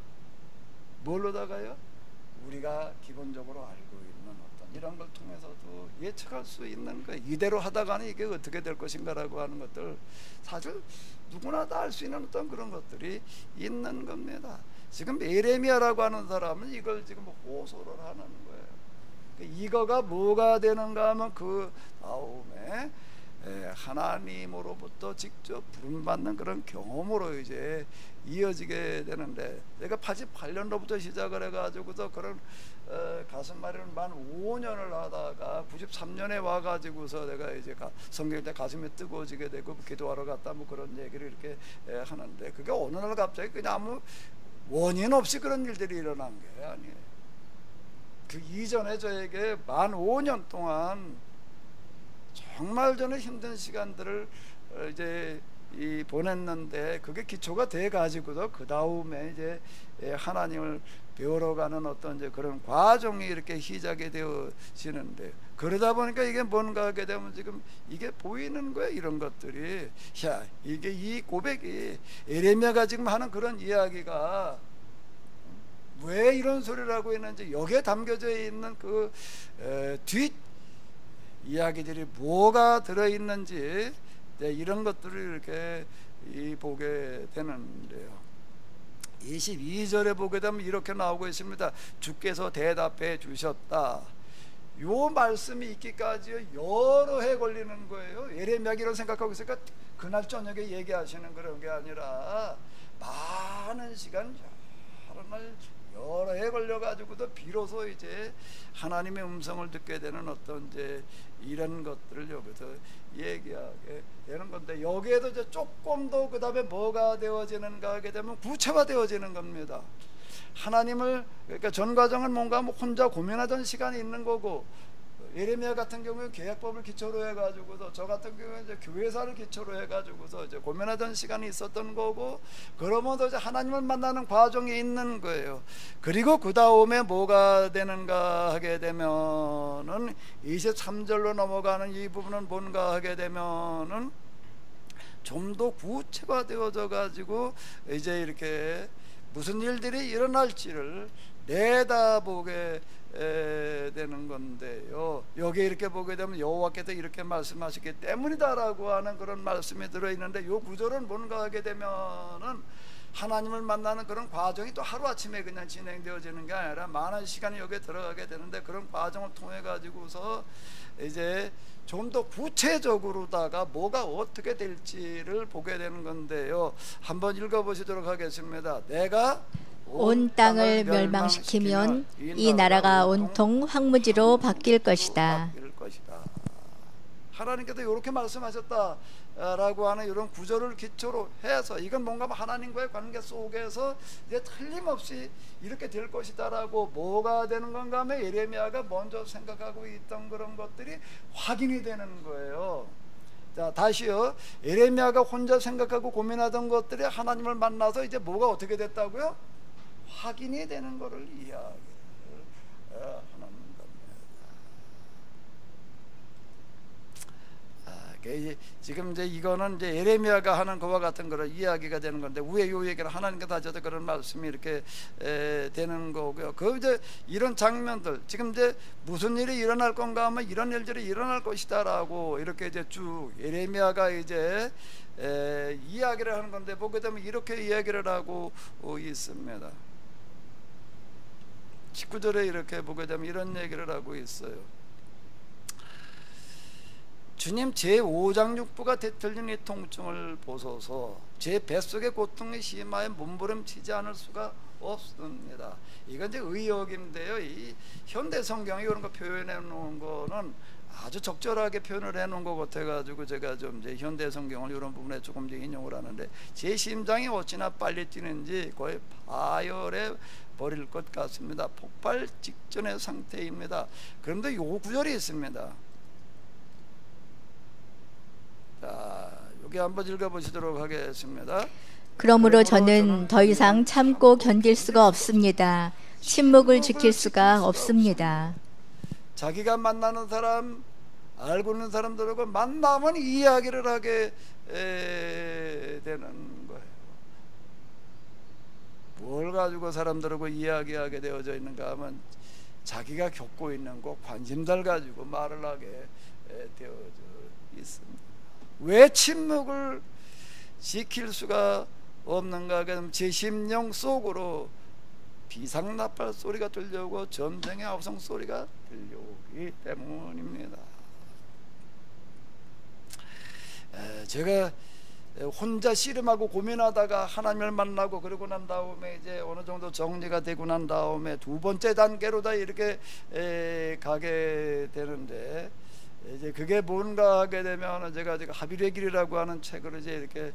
우리가 기본적으로 알고 있는 어떤 이런 걸 통해서도 예측할 수 있는 거, 이대로 하다가는 이게 어떻게 될 것인가라고 하는 것들, 사실 누구나 다 알 수 있는 어떤 그런 것들이 있는 겁니다. 지금 예레미야라고 하는 사람은 이걸 지금 호소를 하는 거예요. 이거가 뭐가 되는가 하면 그 다음에 하나님으로부터 직접 부름받는 그런 경험으로 이제 이어지게 되는데, 내가 88년도부터 시작을 해가지고서 그런 가슴마리를 만 5년을 하다가 93년에 와가지고서 내가 이제 성경 때 가슴이 뜨거워지게 되고 기도하러 갔다 뭐 그런 얘기를 이렇게 하는데, 그게 어느 날 갑자기 그냥 아무 원인 없이 그런 일들이 일어난 게 아니에요. 그 이전에 저에게 만 5년 동안 정말 저는 힘든 시간들을 이제 보냈는데, 그게 기초가 돼 가지고서 그 다음에 이제 하나님을 배우러 가는 어떤 이제 그런 과정이 이렇게 시작이 되어지는데, 그러다 보니까 이게 뭔가 하게 되면 지금 이게 보이는 거예요. 이런 것들이, 야, 이게 이 고백이 예레미야가 지금 하는 그런 이야기가 왜 이런 소리를 하고 있는지, 여기에 담겨져 있는 그 뒷 이야기들이 뭐가 들어있는지, 이런 것들을 이렇게 보게 되는데요. 22절에 보게 되면 이렇게 나오고 있습니다. 주께서 대답해 주셨다. 요 말씀이 있기까지 여러 해 걸리는 거예요. 예레미야가 이런 생각하고 있으니까 그날 저녁에 얘기하시는 그런 게 아니라 많은 시간, 여러 날 여러 해 걸려가지고도 비로소 이제 하나님의 음성을 듣게 되는 어떤 이제 이런 것들을 여기서 얘기하게 되는 건데, 여기에도 이제 조금 더 그 다음에 뭐가 되어지는가 하게 되면 구체화되어지는 겁니다. 하나님을, 그러니까 전 과정은 뭔가 뭐 혼자 고민하던 시간이 있는 거고, 예레미야 같은 경우는 계약법을 기초로 해가지고서, 저 같은 경우는 이제 교회사를 기초로 해가지고서 이제 고민하던 시간이 있었던 거고, 그러면서 이제 하나님을 만나는 과정이 있는 거예요. 그리고 그 다음에 뭐가 되는가 하게 되면은 23절로 넘어가는 이 부분은 뭔가 하게 되면은 좀 더 구체화되어져 가지고 이제 이렇게 무슨 일들이 일어날지를 내다보게 되는 건데요. 여기 이렇게 보게 되면 여호와께서 이렇게 말씀하셨기 때문이다라고 하는 그런 말씀이 들어있는데, 이 구절은 뭔가 하게 되면은 하나님을 만나는 그런 과정이 또 하루아침에 그냥 진행되어지는 게 아니라 많은 시간이 여기에 들어가게 되는데, 그런 과정을 통해 가지고서 이제 좀 더 구체적으로다가 뭐가 어떻게 될지를 보게 되는 건데요. 한번 읽어보시도록 하겠습니다. 내가 온 땅을 멸망시키면 이 나라가 온통 황무지로 바뀔 것이다. 하나님께서 이렇게 말씀하셨다라고 하는 이런 구절을 기초로 해서, 이건 뭔가 하나님과의 관계 속에서 이제 틀림없이 이렇게 될 것이다라고 뭐가 되는 건가 하면 예레미야가 먼저 생각하고 있던 그런 것들이 확인이 되는 거예요. 자, 다시요. 예레미야가 혼자 생각하고 고민하던 것들이 하나님을 만나서 이제 뭐가 어떻게 됐다고요? 확인이 되는 것을 이야기를 하는 겁니다. 지금 이제 이거는 이제 예레미야가 하는 것과 같은 그런 이야기가 되는 건데, 왜 요 얘기를 하나님께서 하셔서 그런 말씀이 이렇게 되는 거고요. 그 이제 이런 장면들, 지금 이제 무슨 일이 일어날 건가 하면 이런 일들이 일어날 것이다라고 이렇게 이제 쭉 예레미야가 이제 이야기를 하는 건데, 보게 되면 이렇게 이야기를 하고 있습니다. 19절에 이렇게 보게 되면 이런 얘기를 하고 있어요. 주님, 제 오장육부가 뒤틀린 이 통증을 보소서. 제 뱃속의 고통이 심하여 몸부림치지 않을 수가 없습니다. 이건 이제 의역인데요. 이 현대 성경이 이런 거 표현해 놓은 거는 아주 적절하게 표현을 해 놓은 것 같아 가지고 제가 좀 이제 현대 성경을 이런 부분에 조금 이제 인용을 하는데, 제 심장이 어찌나 빨리 뛰는지 거의 파열해 버릴 것 같습니다. 폭발 직전의 상태입니다. 그런데 요 구절이 있습니다. 자, 여기 한번 읽어보시도록 하겠습니다. 그러므로 저는 더 이상 참고 견딜 수가 없습니다. 침묵을 지킬 수가 없습니다. 자기가 만나는 사람, 알고 있는 사람들하고 만나면 이야기를 하게 되는 거예요. 뭘 가지고 사람들하고 이야기하게 되어져 있는가 하면 자기가 겪고 있는 거, 관심들 가지고 말을 하게 되어져 있습니다. 왜 침묵을 지킬 수가 없는가 하면 제 심령 속으로 비상나팔 소리가 들려오고 전쟁의 아우성 소리가 들려오기 때문입니다. 제가 혼자 씨름하고 고민하다가 하나님을 만나고 그러고 난 다음에 이제 어느 정도 정리가 되고 난 다음에 두 번째 단계로 다 이렇게 가게 되는데, 이제 그게 뭔가 하게 되면 제가 합일의 길이라고 하는 책을 이제 이렇게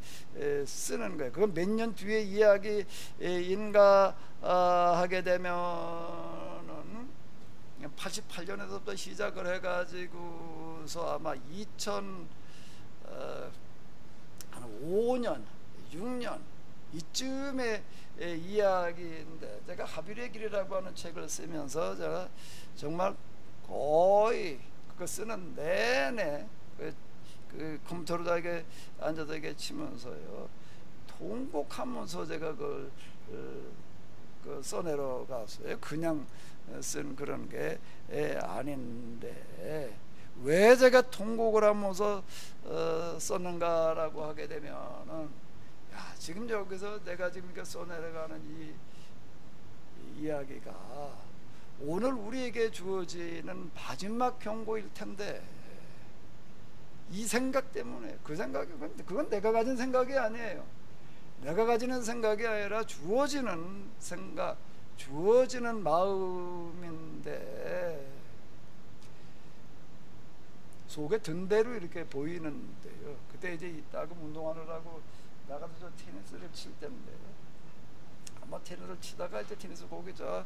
쓰는 거예요. 그건 몇 년 뒤에 이야기인가 하게 되면은 88년에서부터 시작을 해가지고서 아마 2005년, 6년 이쯤의 이야기인데, 제가 합일의 길이라고 하는 책을 쓰면서 제가 정말 거의 그거 쓰는 내내 그 컴퓨터로 이렇게 앉아서 이렇게 치면서요, 통곡하면서 제가 그걸 써내려갔어요. 그냥 쓴 그런 게 아닌데, 왜 제가 통곡을 하면서 썼는가라고 하게 되면은, 야, 지금 여기서 내가 지금 이렇게 써내려가는 이 이야기가 오늘 우리에게 주어지는 마지막 경고일 텐데, 이 생각 때문에, 그 생각이, 그건 내가 가진 생각이 아니에요. 내가 가지는 생각이 아니라 주어지는 생각, 주어지는 마음인데, 속에 든 대로 이렇게 보이는데요. 그때 이제 이따금 운동하느라고 나가서 저 테니스를 칠 때인데요, 아마 테니스를 치다가 이제 테니스 공이 저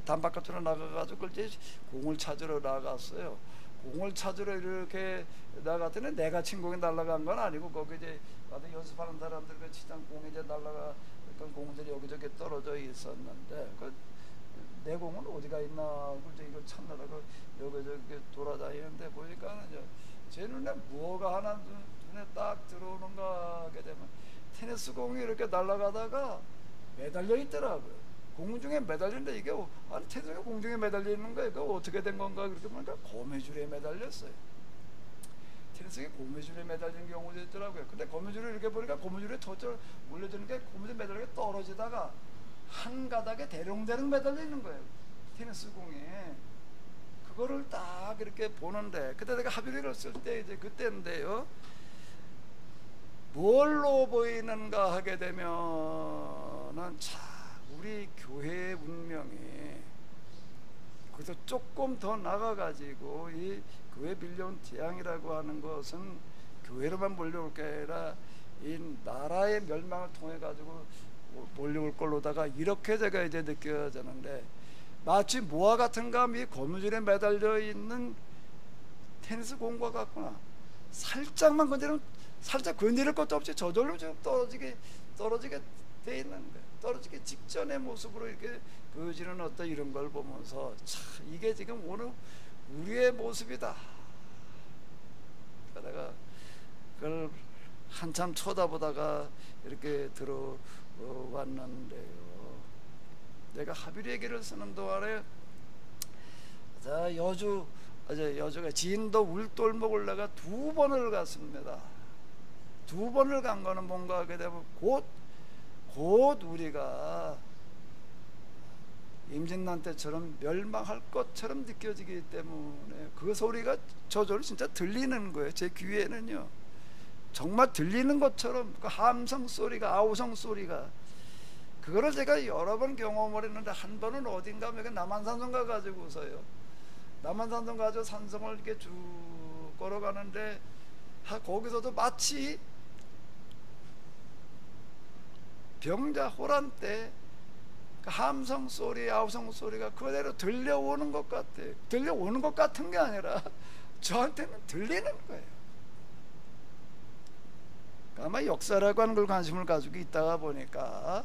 담바깥으로 나가가지고 이제 공을 찾으러 나갔어요. 공을 찾으러 이렇게 나갔더니 내가 친 공이 날아간 건 아니고, 거기 이제 와서 연습하는 사람들 그 치장 공이 이제 날아가, 그 공들이 여기저기 떨어져 있었는데, 내 공은 어디가 있나 하고 이제 이걸 찾느라고 여기저기 돌아다니는데, 보니까 제 눈에 뭐가 하나 눈에 딱 들어오는가 하게 되면, 테니스 공이 이렇게 날아가다가 매달려 있더라고요. 공중에 매달리는데, 이게 아니 테니스 공중에 매달려 있는 거예요. 그거 어떻게 된 건가 그렇게 보니까 고무줄에 매달렸어요. 테니스에 고무줄에 매달린 경우도 있더라고요. 근데 고무줄을 이렇게 보니까 고무줄에 덧져 올려주는 게 고무줄에 매달려 떨어지다가 한 가닥에 대롱대롱 매달려 있는 거예요, 테니스 공에. 그거를 딱 이렇게 보는데, 그때 내가 합의를 쓸 때 이제 그때인데요, 뭘로 보이는가 하게 되면은, 자, 우리 교회의 운명이 거기서 조금 더 나가가지고 이 교회 빌려온 재앙이라고 하는 것은 교회로만 몰려올 게 아니라 이 나라의 멸망을 통해 가지고 몰려올 걸로다가, 이렇게 제가 이제 느껴지는데, 마치 모아 같은 감이 고무줄에 매달려 있는 테니스 공과 같구나. 살짝만 건드리면 살짝 건드릴 것도 없이 저절로 좀 떨어지게 돼 있는 거예요. 떨어지기 직전의 모습으로 이렇게 보여지는 어떤 이런 걸 보면서, 참 이게 지금 오늘 우리의 모습이다. 내가 그걸 한참 쳐다보다가 이렇게 들어왔는데요, 내가 합의의 길을 쓰는 동안에 여주가 진도 울돌목을 내가 2번을 갔습니다. 2번을 간 거는 뭔가 하게 되면 곧 우리가 임진난 때처럼 멸망할 것처럼 느껴지기 때문에, 그 소리가 저절로 진짜 들리는 거예요. 제 귀에는요, 정말 들리는 것처럼 그 함성 소리가, 아우성 소리가, 그거를 제가 여러 번 경험을 했는데, 한 번은 어딘가 여기 남한산성 가가지고서요, 남한산성 가지고 산성을 이렇게 쭉 걸어가는데, 거기서도 마치 병자 호란 때 그 함성 소리, 아우성 소리가 그대로 들려오는 것 같아요. 들려오는 것 같은 게 아니라 저한테는 들리는 거예요. 아마 역사라고 하는 걸 관심을 가지고 있다가 보니까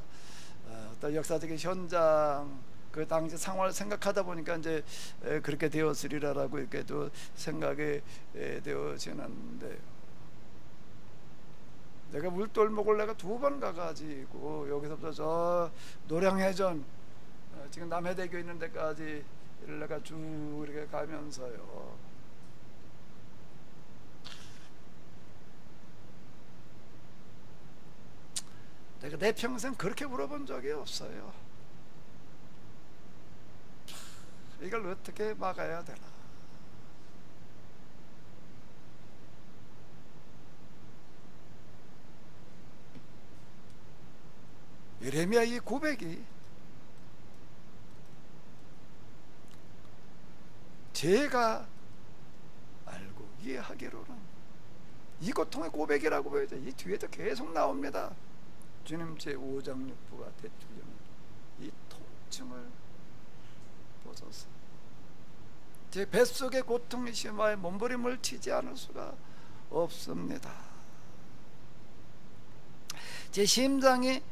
어떤 역사적인 현장, 그 당시 상황을 생각하다 보니까 이제 그렇게 되었으리라라고 이렇게도 생각이 되어지는데요. 내가 물돌목을 내가 2번 가가지고 여기서부터 저 노량해전, 지금 남해대교 있는 데까지 내가 쭉 이렇게 가면서요, 내가 내 평생 그렇게 울어본 적이 없어요. 이걸 어떻게 막아야 되나? 예레미야 이 고백이 제가 알고 이해하기로는 이 고통의 고백이라고 보여져. 이 뒤에도 계속 나옵니다. 주님 제5장 6부가 대주려는 이 통증을 보소서. 제 뱃속의 고통이 심하여 몸부림을 치지 않을 수가 없습니다. 제 심장이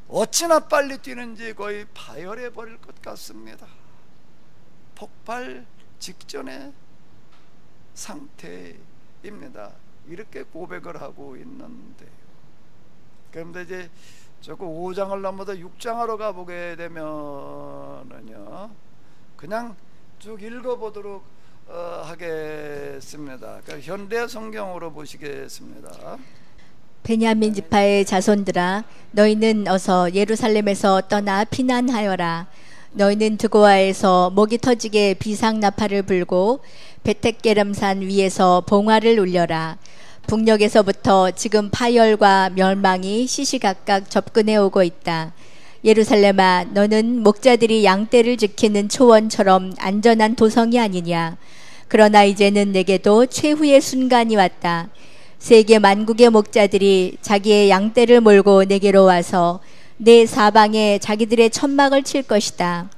어찌나 빨리 뛰는지 거의 파열해 버릴 것 같습니다. 폭발 직전의 상태입니다. 이렇게 고백을 하고 있는데요. 그런데 이제 조금 5장을 넘어서 6장으로 가보게 되면은요, 그냥 쭉 읽어보도록 하겠습니다. 그러니까 현대 성경으로 보시겠습니다. 베냐민 지파의 자손들아, 너희는 어서 예루살렘에서 떠나 피난하여라. 너희는 드고아에서 목이 터지게 비상나팔을 불고 베텍게름산 위에서 봉화를 울려라. 북녘에서부터 지금 파열과 멸망이 시시각각 접근해 오고 있다. 예루살렘아, 너는 목자들이 양떼를 지키는 초원처럼 안전한 도성이 아니냐. 그러나 이제는 내게도 최후의 순간이 왔다. 세계 만국의 목자들이 자기의 양떼를 몰고 내게로 와서 내 사방에 자기들의 천막을 칠 것이다.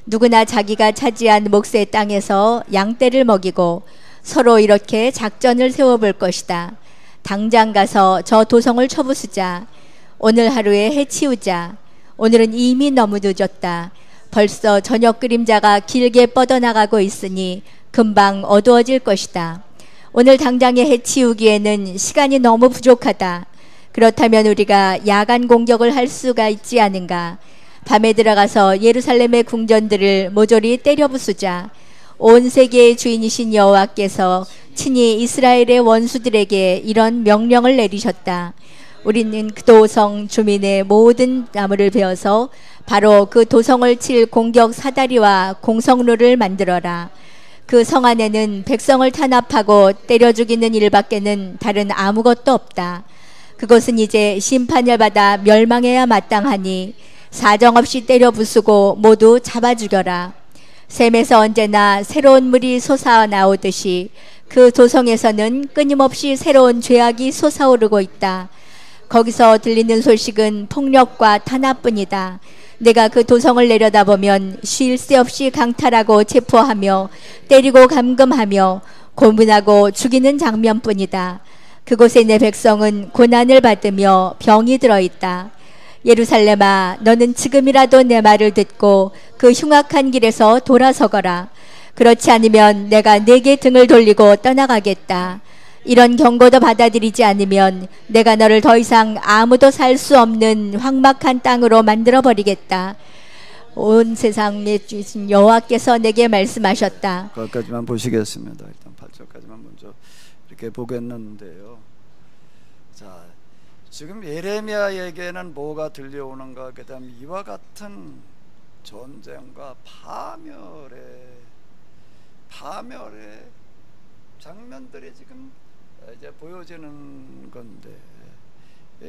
누구나 자기가 차지한 몫의 땅에서 양떼를 먹이고 서로 이렇게 작전을 세워볼 것이다. 당장 가서 저 도성을 쳐부수자. 오늘 하루에 해치우자. 오늘은 이미 너무 늦었다. 벌써 저녁 그림자가 길게 뻗어나가고 있으니 금방 어두워질 것이다. 오늘 당장에 해치우기에는 시간이 너무 부족하다. 그렇다면 우리가 야간 공격을 할 수가 있지 않은가. 밤에 들어가서 예루살렘의 궁전들을 모조리 때려 부수자. 온 세계의 주인이신 여호와께서 친히 이스라엘의 원수들에게 이런 명령을 내리셨다. 우리는 그 도성 주민의 모든 나무를 베어서 바로 그 도성을 칠 공격 사다리와 공성루를 만들어라. 그 성 안에는 백성을 탄압하고 때려 죽이는 일밖에는 다른 아무것도 없다. 그것은 이제 심판을 받아 멸망해야 마땅하니 사정없이 때려 부수고 모두 잡아 죽여라. 샘에서 언제나 새로운 물이 솟아나오듯이 그 도성에서는 끊임없이 새로운 죄악이 솟아오르고 있다. 거기서 들리는 소식은 폭력과 탄압뿐이다. 내가 그 도성을 내려다보면 쉴 새 없이 강탈하고 체포하며 때리고 감금하며 고문하고 죽이는 장면뿐이다. 그곳에 내 백성은 고난을 받으며 병이 들어있다. 예루살렘아, 너는 지금이라도 내 말을 듣고 그 흉악한 길에서 돌아서거라. 그렇지 않으면 내가 네게 등을 돌리고 떠나가겠다. 이런 경고도 받아들이지 않으면 내가 너를 더 이상 아무도 살 수 없는 황막한 땅으로 만들어버리겠다. 온 세상에 주신 여호와께서 내게 말씀하셨다. 거기까지만 보시겠습니다. 일단 8절까지만 먼저 이렇게 보겠는데요. 자, 지금 예레미야에게는 뭐가 들려오는가 하게 되면 이와 같은 전쟁과 파멸의 장면들이 지금 이제 보여지는 건데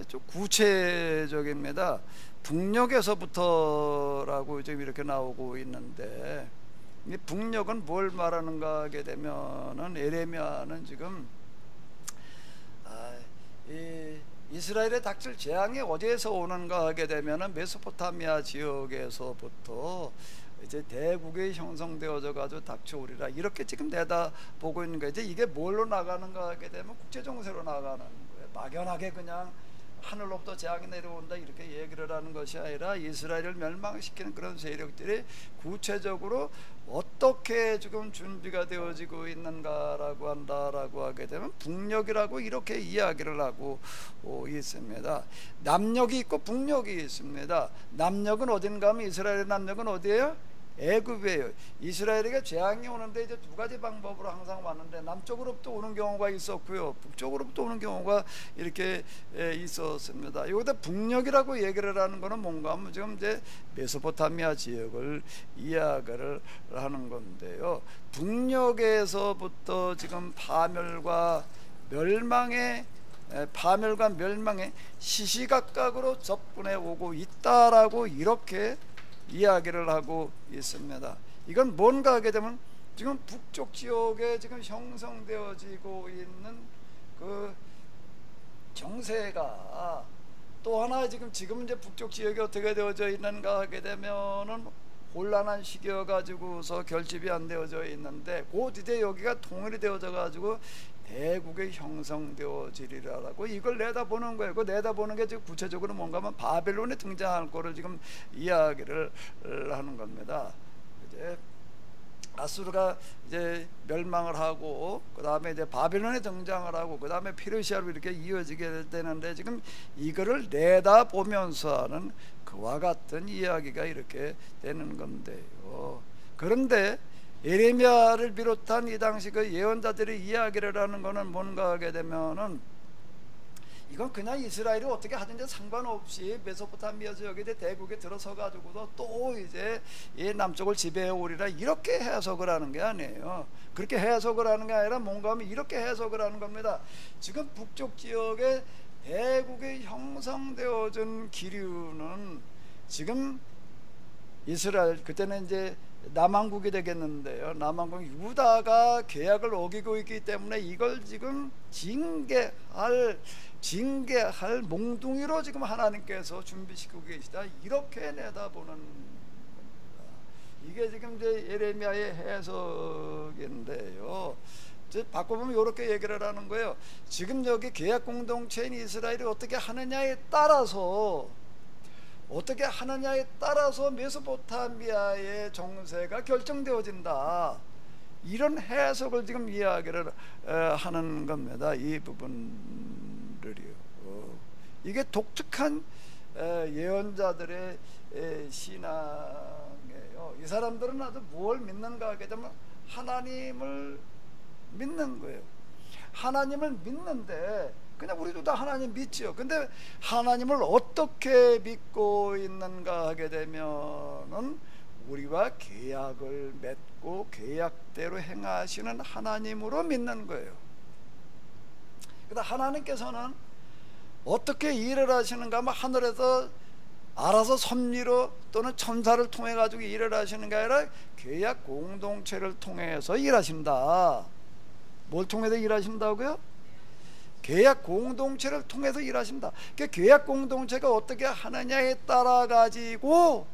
좀 구체적입니다. 북녘에서부터라고 지금 이렇게 나오고 있는데 이 북녘은 뭘 말하는가 하게 되면은 예레미야는 지금 이스라엘의 닥칠 재앙이 어디에서 오는가 하게 되면은 메소포타미아 지역에서부터 이제 대국이 형성되어져 가지고 닥쳐오리라 이렇게 지금 내다보고 있는 거예요. 이제 이게 뭘로 나가는가 하게 되면 국제정세로 나가는 거예요. 막연하게 그냥 하늘로부터 재앙이 내려온다 이렇게 얘기를 하는 것이 아니라 이스라엘을 멸망시키는 그런 세력들이 구체적으로 어떻게 지금 준비가 되어지고 있는가라고 한다라고 하게 되면 북녘이라고 이렇게 이야기를 하고 있습니다. 남녘이 있고 북녘이 있습니다. 남녘은 어딘가 하면 이스라엘의 남녘은 어디예요? 애굽이에요. 이스라엘에게 재앙이 오는데 이제 두 가지 방법으로 항상 왔는데, 남쪽으로부터 오는 경우가 있었고요, 북쪽으로부터 오는 경우가 이렇게 있었습니다. 여기다 북녘이라고 얘기를 하는 거는 뭔가 하면 지금 이제 메소포타미아 지역을 이야기를 하는 건데요. 북녘에서부터 지금 파멸과 멸망의 시시각각으로 접근해 오고 있다라고 이렇게 이야기를 하고 있습니다. 이건 뭔가 하게 되면 지금 북쪽 지역에 지금 형성되어지고 있는 그 정세가 또 하나 지금 이제 북쪽 지역이 어떻게 되어져 있는가 하게 되면은 혼란한 시기여 가지고서 결집이 안 되어져 있는데, 곧 이제 여기가 통일이 되어져 가지고 대국이 형성되어지리라고 이걸 내다보는 거예요. 그 내다보는 게 지금 구체적으로 뭔가 하면 바벨론이 등장할 거를 지금 이야기를 하는 겁니다. 이제 아수르가 이제 멸망을 하고, 그 다음에 이제 바벨론이 등장을 하고, 그 다음에 페르시아로 이렇게 이어지게 되는데, 지금 이거를 내다보면서 하는 그와 같은 이야기가 이렇게 되는 건데요. 그런데 예레미야를 비롯한 이 당시 그 예언자들이 이야기를 하는 거는 뭔가 하게 되면은, 이건 그냥 이스라엘이 어떻게 하든지 상관없이 메소포타미아 지역에 대국에 들어서 가지고도 또 이제 이 남쪽을 지배해 오리라, 이렇게 해석을 하는 게 아니에요. 그렇게 해석을 하는 게 아니라 뭔가 하면 이렇게 해석을 하는 겁니다. 지금 북쪽 지역에 대국이 형성되어진 기류는 지금 이스라엘, 그때는 이제 남왕국이 되겠는데요, 남왕국 유다가 계약을 어기고 있기 때문에 이걸 지금 징계할 몽둥이로 지금 하나님께서 준비시키고 계시다, 이렇게 내다보는 겁니다. 이게 지금 이제 예레미야의 해석인데요. 바꿔보면 이렇게 얘기를 하는 거예요. 지금 여기 계약 공동체인 이스라엘이 어떻게 하느냐에 따라서 메소포타미아의 정세가 결정되어진다, 이런 해석을 지금 이야기를 하는 겁니다. 이 부분들이요. 이게 독특한 예언자들의 신앙이에요. 이 사람들은 아주 뭘 믿는가 하게 되면 하나님을 믿는 거예요. 하나님을 믿는데, 그냥 우리도 다 하나님 믿죠. 근데 하나님을 어떻게 믿고 있는가 하게 되면은 우리와 계약을 맺고 계약대로 행하시는 하나님으로 믿는 거예요. 그러니까 하나님께서는 어떻게 일을 하시는가 하면 하늘에서 알아서 섭리로 또는 천사를 통해 가지고 일을 하시는 게 아니라 계약 공동체를 통해서 일하신다. 뭘 통해서 일하신다고요? 계약 공동체를 통해서 일하신다. 그 계약 공동체가 어떻게 하느냐에 따라 가지고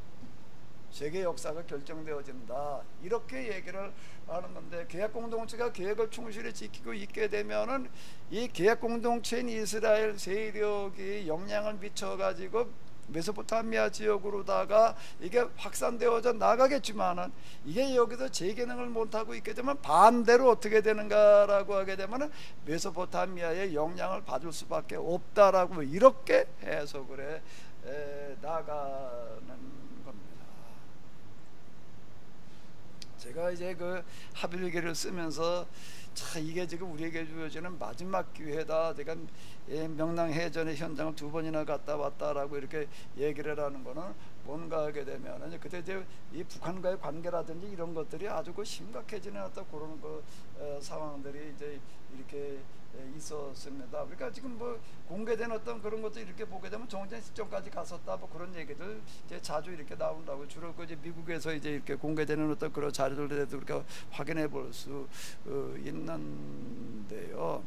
세계 역사가 결정되어진다, 이렇게 얘기를 하는 건데, 계약 공동체가 계획을 충실히 지키고 있게 되면은 이 계약 공동체인 이스라엘 세력이 영향을 미쳐 가지고 메소포타미아 지역으로다가 이게 확산되어져 나가겠지만은, 이게 여기서 제 기능을 못하고 있게 되면 반대로 어떻게 되는가라고 하게 되면은 메소포타미아의 영향을 받을 수밖에 없다라고 이렇게 해석을 해 나가는 겁니다. 제가 이제 그 하빌기를 쓰면서 참 이게 지금 우리에게 주어지는 마지막 기회다, 제가 명랑해전의 현장을 2번이나 갔다 왔다라고 이렇게 얘기를 하는 거는 뭔가 하게 되면, 그때 이제 이 북한과의 관계라든지 이런 것들이 아주 그 심각해지는 어떤 그런 그 상황들이 이제 이렇게 있었습니다. 그러니까 지금 뭐 공개된 어떤 그런 것도 이렇게 보게 되면 정전 시점까지 갔었다, 뭐 그런 얘기들 이제 자주 이렇게 나온다고, 주로 그 이제 미국에서 이제 이렇게 공개되는 어떤 그런 자료들에도 우리가 확인해 볼 수 있는데요.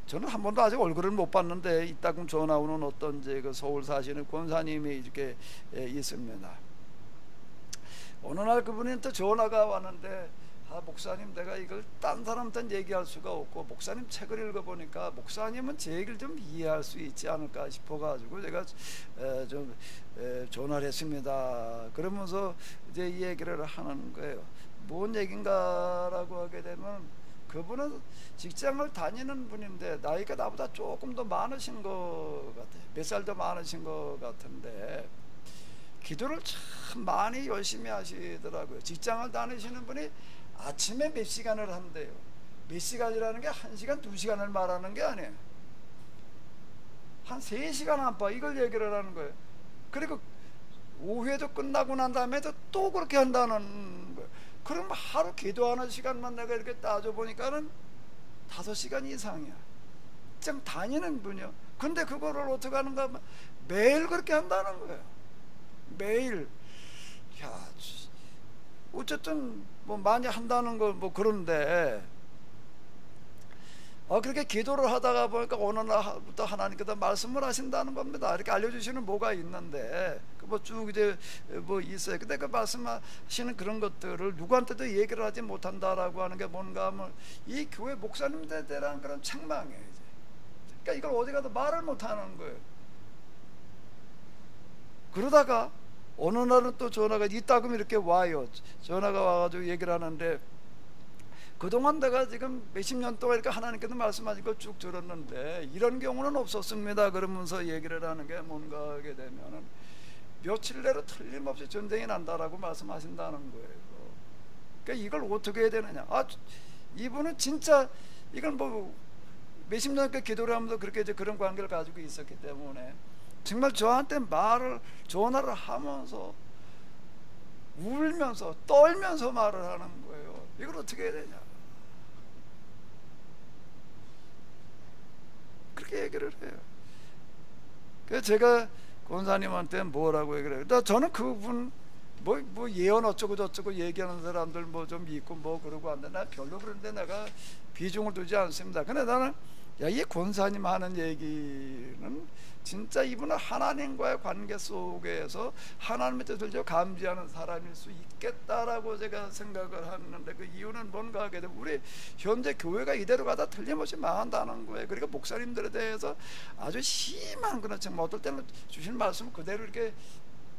저는 한 번도 아직 얼굴을 못 봤는데 이따금 전화 오는 어떤 이제 그 서울 사시는 권사님이 이렇게 있습니다. 어느 날 그분이 또 전화가 왔는데, 목사님, 내가 이걸 딴 사람한테는 얘기할 수가 없고 목사님 책을 읽어보니까 목사님은 제 얘기를 좀 이해할 수 있지 않을까 싶어가지고 제가 좀 전화를 했습니다. 그러면서 이제 이 얘기를 하는 거예요. 뭔 얘긴가라고 하게 되면, 그분은 직장을 다니는 분인데 나이가 나보다 조금 더 많으신 것 같아요. 몇 살 더 많으신 것 같은데, 기도를 참 많이 열심히 하시더라고요. 직장을 다니시는 분이 아침에 몇 시간을 한대요. 몇 시간이라는 게 1시간, 2시간을 말하는 게 아니에요. 한 3시간 안팎 이걸 얘기를 하는 거예요. 그리고 오후에도 끝나고 난 다음에도 또 그렇게 한다는 거예요. 그럼 하루 기도하는 시간만 내가 이렇게 따져보니까는 5시간 이상이야. 좀 다니는 분이요. 근데 그거를 어떻게 하는가 하면 매일 그렇게 한다는 거예요. 매일. 야, 어쨌든 뭐 많이 한다는 거 뭐 그런데 그렇게 기도를 하다가 보니까 어느 날부터 하나님께서 말씀을 하신다는 겁니다. 이렇게 알려주시는 뭐가 있는데 뭐 쭉 이제 뭐 있어요. 근데 그 말씀하시는 그런 것들을 누구한테도 얘기를 하지 못한다라고 하는 게 뭔가 하면 이 교회 목사님들에 대한 그런 책망이에요. 이제. 그러니까 이걸 어디 가도 말을 못하는 거예요. 그러다가 어느 날은 또 전화가 이따금 이렇게 와요. 전화가 와가지고 얘기를 하는데, 그동안 내가 지금 몇십 년 동안 이렇게 하나님께서 말씀하신 걸 쭉 들었는데 이런 경우는 없었습니다. 그러면서 얘기를 하는 게 뭔가 하게 되면은 며칠 내로 틀림없이 전쟁이 난다라고 말씀하신다는 거예요. 그러니까 이걸 어떻게 해야 되느냐. 이분은 진짜 이건 뭐 몇십 년째 기도를 하면서 그렇게 이제 그런 관계를 가지고 있었기 때문에 정말 저한테 전화를 하면서 울면서 떨면서 말을 하는 거예요. 이걸 어떻게 해야 되냐. 그렇게 얘기를 해요. 그래서 제가 권사님한테 뭐라고 얘기를 해요. 저는 그분 뭐 예언 어쩌고 저쩌고 얘기하는 사람들 뭐 좀 있고 뭐 그러고 한데 나 별로 그런데 내가 비중을 두지 않습니다. 근데 나는 이 권사님 하는 얘기는 진짜 이분은 하나님과의 관계 속에서 하나님의 뜻을 감지하는 사람일 수 있겠다라고 제가 생각을 하는데, 그 이유는 뭔가 하게 되면 우리 현재 교회가 이대로 가다 틀림없이 망한다는 거예요. 그러니까 목사님들에 대해서 아주 심한 그런 정말 어떨 때는 주신 말씀을 그대로 이렇게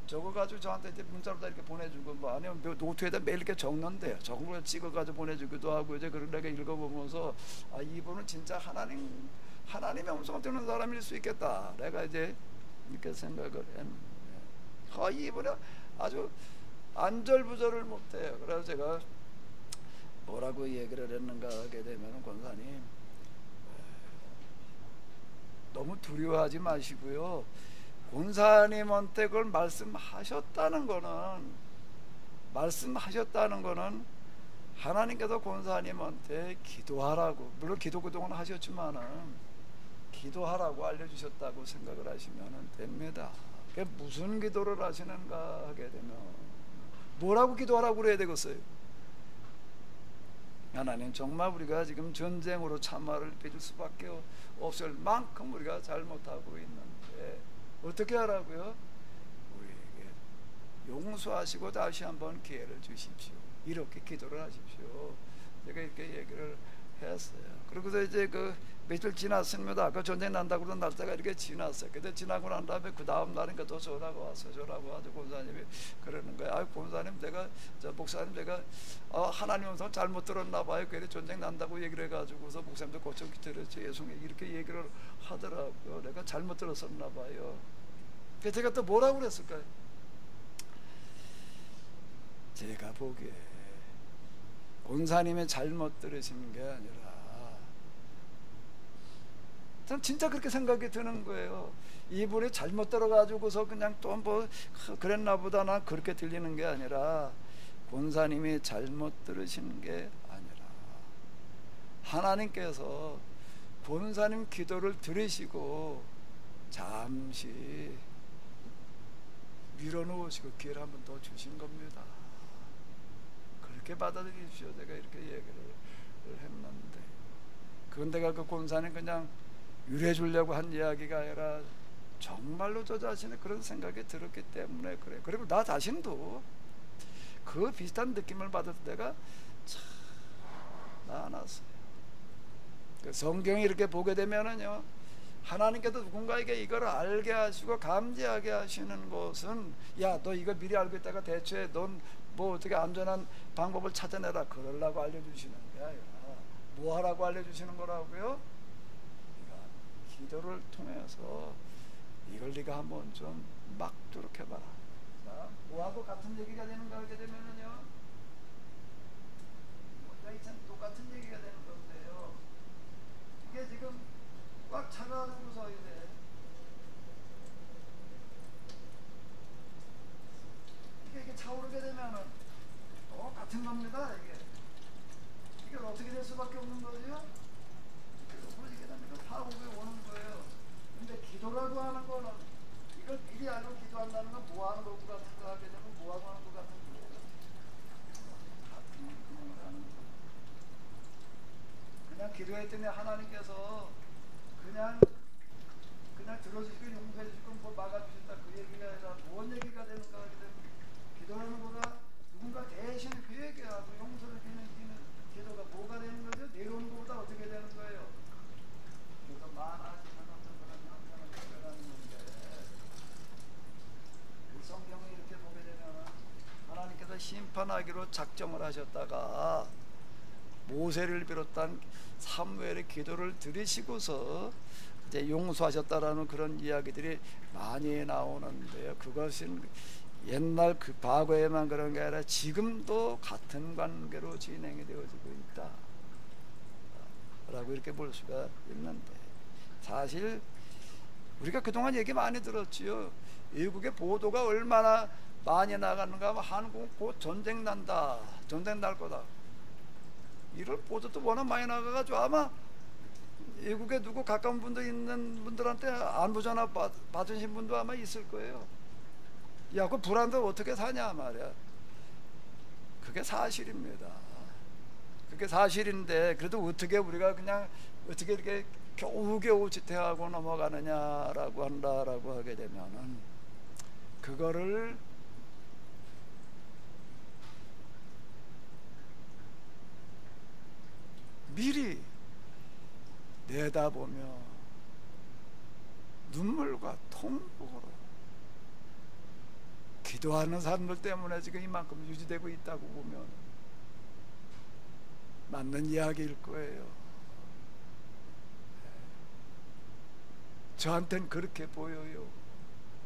적어가지고 저한테 이제 문자로 다 이렇게 보내주고 뭐 아니면 노트에다 매일 이렇게 적는데요. 적은 걸 찍어가지고 보내주기도 하고 이제 그런 내가 읽어보면서 이분은 진짜 하나님의 음성을 듣는 사람일 수 있겠다. 내가 이제 이렇게 생각을 했는데 이분은 아주 안절부절을 못해요. 그래서 제가 뭐라고 얘기를 했는가 하게 되면 권사님 너무 두려워하지 마시고요. 권사님한테 그걸 말씀하셨다는 거는 하나님께서 권사님한테 기도하라고, 물론 기도 그동안 하셨지만은 기도하라고 알려주셨다고 생각을 하시면 됩니다. 그게 무슨 기도를 하시는가 하게 되면 뭐라고 기도하라고 그래야 되겠어요? 하나님, 정말 우리가 지금 전쟁으로 참화를 빚을 수밖에 없을 만큼 우리가 잘못하고 있는데 어떻게 하라고요? 우리에게 용서하시고 다시 한번 기회를 주십시오. 이렇게 기도를 하십시오. 제가 이렇게 얘기를 했어요. 그리고서 이제 그 며칠 지났습니다. 아까 전쟁 난다고 그런 날짜가 이렇게 지났어요. 근데 지나고 난 다음에 그 다음 날인가 또 전화가 왔어요. 전화가 와서 권사님이 그러는 거예요. 권사님, 목사님, 제가 하나님 음성 잘못 들었나 봐요. 그래 전쟁 난다고 얘기를 해가지고서 목사님도 고쳐 들었지, 죄송해요, 이렇게 얘기를 하더라고요. 내가 잘못 들었었나 봐요. 그래서 제가 또 뭐라고 그랬을까요? 제가 보기에 권사님의 잘못 들으신 게 아니라 전 진짜 그렇게 생각이 드는 거예요. 이분이 잘못 들어가지고서 그냥 또 뭐 그랬나 보다 나 그렇게 들리는 게 아니라 권사님이 잘못 들으시는 게 아니라 하나님께서 권사님 기도를 들으시고 잠시 밀어놓으시고 기회를 한 번 더 주신 겁니다. 그렇게 받아들이십시오. 제가 이렇게 얘기를 했는데, 그건 내가 그 권사님 그냥 유래해 주려고 한 이야기가 아니라 정말로 저 자신의 그런 생각이 들었기 때문에 그래요. 그리고 나 자신도 그 비슷한 느낌을 받을 때가 참 많았어요. 그 성경이 이렇게 보게 되면은요, 하나님께서 누군가에게 이걸 알게 하시고 감지하게 하시는 것은, 야, 너 이거 미리 알고 있다가 대체 넌 뭐 어떻게 안전한 방법을 찾아내라, 그러려고 알려주시는 게 아니라 뭐 하라고 알려주시는 거라고요? 네가 기도를 통해서 이걸 네가 한번 좀 막 노력해봐라. 자, 뭐하고 같은 얘기가 되는가 하게 되면은요, 참 똑같은 얘기가 되는 건데요. 이게 지금 꽉 차가지고서 이게 차오르게 되면은 똑같은 겁니다. 이게 어떻게 될 수밖에 없는 거죠? 이게 파국에 오는 거예요. 근데 기도라고 하는 거는 이걸 미리 알고 기도한다는 건 뭐하는 것 같은 거 하게 되면 뭐하고 하는 것 같은 거예요. 같은 행동을 하는 거예요. 그냥 기도했더니 하나님께서 그냥 들어주시고 용서해 주시고 뭐 막아주신다 그 얘기가 아니라 뭔 얘기가 되는가 하게 되면 기도하는 거가 누군가 대신 회개하고 용서를 비는 기도가 뭐가 되는 거죠? 내려오는 것보다 어떻게 되는 거예요? 그래서 많아지는 어떤 그런 현상을 발견하는 건데, 이 성경을 이렇게 보게 되면 하나님께서 심판하기로 작정을 하셨다가 모세를 비롯한 사무엘의 기도를 들으시고서 이제 용서하셨다라는 그런 이야기들이 많이 나오는데요. 그것은 옛날 그 과거에만 그런 게 아니라 지금도 같은 관계로 진행이 되어지고 있다 라고 이렇게 볼 수가 있는데, 사실 우리가 그동안 얘기 많이 들었지요. 외국의 보도가 얼마나 많이 나가는가 하면 한국은 곧 전쟁 난다, 전쟁 날 거다, 이런 보도도 워낙 많이 나가가지고 아마 외국에 누구 가까운 분도 있는 분들한테 안부 전화 받으신 분도 아마 있을 거예요. 야, 그 불안도 어떻게 사냐 말이야. 그게 사실입니다. 그게 사실인데 그래도 어떻게 우리가 그냥 어떻게 이렇게 겨우겨우 지탱하고 넘어가느냐라고 한다라고 하게 되면은 그거를 미리 내다보며 눈물과 통곡으로 기도하는 사람들 때문에 지금 이만큼 유지되고 있다고 보면 맞는 이야기일 거예요. 저한테는 그렇게 보여요.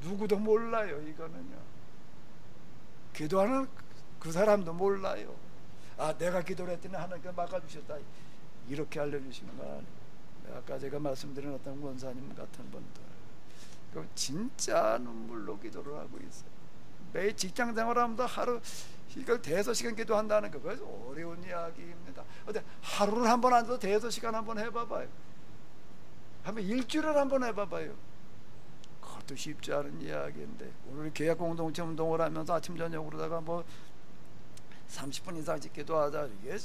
누구도 몰라요. 이거는요, 기도하는 그 사람도 몰라요. 아, 내가 기도를 했더니 하나님께 막아주셨다, 이렇게 알려주시는 건 아니고, 아까 제가 말씀드린 어떤 권사님 같은 분들 그 진짜 눈물로 기도를 하고 있어요. 매일 직장 생활하면서 하루 이걸 대여섯 시간 기도한다는 거, 그것은 어려운 이야기입니다. 근데 하루를 한번 앉아서 대여섯 시간 한번 해봐봐요. 한번 일주일을 한번 해봐봐요. 그것도 쉽지 않은 이야기인데, 오늘 계약 공동체 운동을 하면서 아침 저녁으로다가 뭐 30분 이상씩 기도하자, 이게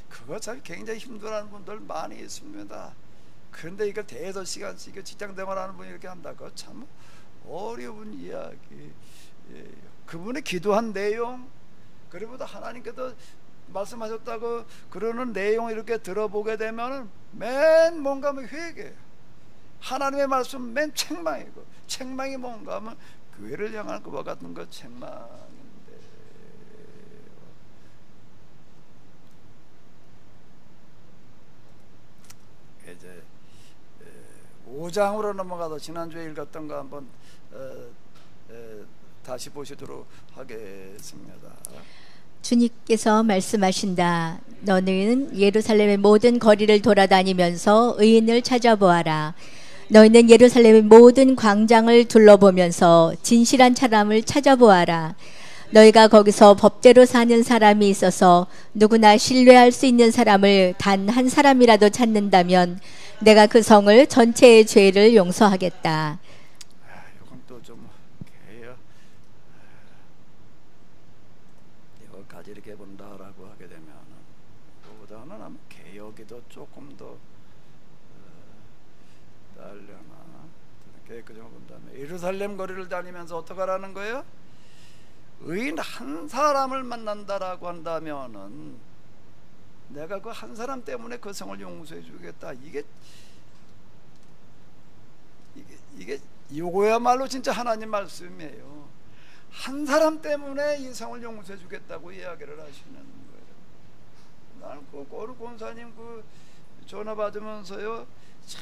그거 참 굉장히 힘들어하는 분들 많이 있습니다. 그런데 이걸 대여섯 시간씩 직장 생활하는 분이 이렇게 한다고 참 어려운 이야기. 그분의 기도한 내용, 그리고 하나님께서 말씀하셨다고 그러는 내용을 이렇게 들어보게 되면 맨 뭔가 하면 회개, 하나님의 말씀 맨 책망이고, 책망이 뭔가 하면 교회를 향한 그와 같은 것 책망인데, 이제 5장으로 넘어가서 지난주에 읽었던 거 한번 다시 보시도록 하겠습니다. 주님께서 말씀하신다. 너는 예루살렘의 모든 거리를 돌아다니면서 의인을 찾아보아라. 너희는 예루살렘의 모든 광장을 둘러보면서 진실한 사람을 찾아보아라. 너희가 거기서 법대로 사는 사람이 있어서 누구나 신뢰할 수 있는 사람을 단 한 사람이라도 찾는다면 내가 그 성을 전체의 죄를 용서하겠다. 이건 또 좀 개요. 이거까지 이렇게 본다라고 하게 되면 그보다는 아마 개혁이 더 조금 더 날려나 개혁적으로 본다면, 예루살렘 거리를 다니면서 어떻게 하라는 거예요? 의인 한 사람을 만난다라고 한다면은 내가 그 한 사람 때문에 그 성을 용서해 주겠다. 이게 이거야말로 진짜 하나님 말씀이에요. 한 사람 때문에 이 성을 용서해 주겠다고 이야기를 하시는 거예요. 나는 그 어느 권사님 그 전화 받으면서요, 참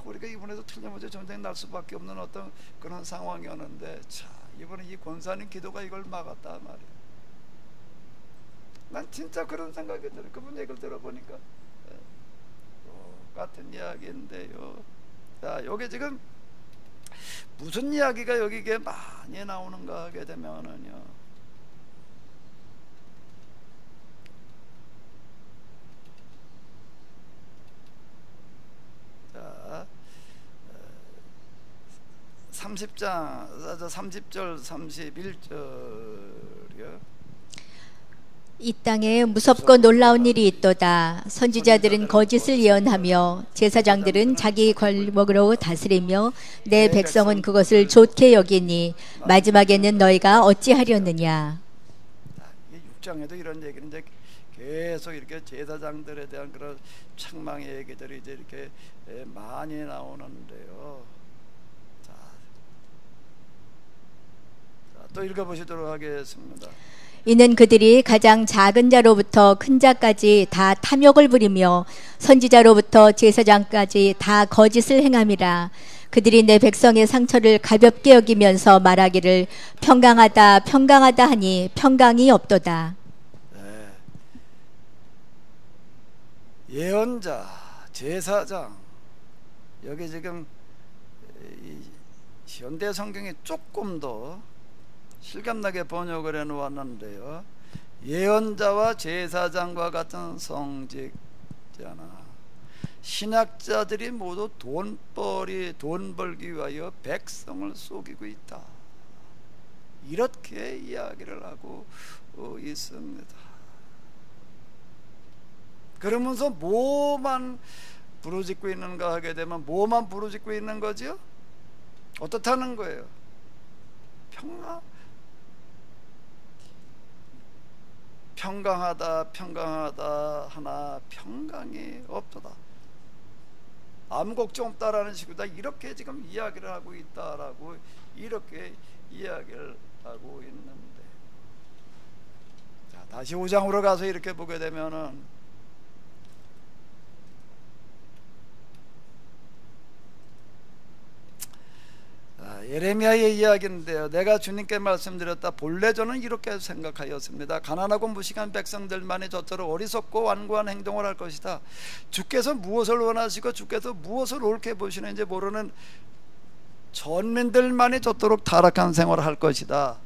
우리가 이번에도 틀림없이 전쟁 날 수밖에 없는 어떤 그런 상황이었는데, 참 이번에 이 권사님 기도가 이걸 막았다 말이야. 난 진짜 그런 생각이 들어요. 그분 얘기를 들어보니까 똑같은 이야기인데요. 자, 여기 지금 무슨 이야기가 여기에 많이 나오는가 하게 되면은요, 자, 30절 31절이요. 이 땅에 무섭고 놀라운 일이 있도다. 선지자들은 거짓을 예언하며 제사장들은 자기 걸목으로 다스리며 내 백성은 그것을 좋게 여기니 마지막에는 너희가 어찌하려느냐. 6장에도 이런 얘기는 이제 계속 이렇게 제사장들에 대한 그런 책망의 얘기들이 이제 이렇게 많이 나오는데요. 자, 또 읽어보시도록 하겠습니다. 이는 그들이 가장 작은 자로부터 큰 자까지 다 탐욕을 부리며 선지자로부터 제사장까지 다 거짓을 행함이라. 그들이 내 백성의 상처를 가볍게 여기면서 말하기를 평강하다 평강하다 하니 평강이 없도다. 네. 예언자, 제사장, 여기 지금 이 현대 성경이 조금 더 실감나게 번역을 해놓았는데요, 예언자와 제사장과 같은 성직자나 신학자들이 모두 돈 벌기 위하여 백성을 속이고 있다, 이렇게 이야기를 하고 있습니다. 그러면서 뭐만 부르짖고 있는가 하게 되면 뭐만 부르짖고 있는 거죠? 어떻다는 거예요? 평강하다 하나 평강이 없도다, 아무 걱정 없다라는 식으로 이렇게 지금 이야기를 하고 있다라고 이렇게 이야기를 하고 있는데, 자, 다시 5장으로 가서 이렇게 보게 되면은 예레미야의 이야기인데요, 내가 주님께 말씀드렸다. 본래 저는 이렇게 생각하였습니다. 가난하고 무식한 백성들만이 저토록 어리석고 완고한 행동을 할 것이다. 주께서 무엇을 원하시고 주께서 무엇을 옳게 보시는지 모르는 전민들만이 저토록 타락한 생활을 할 것이다.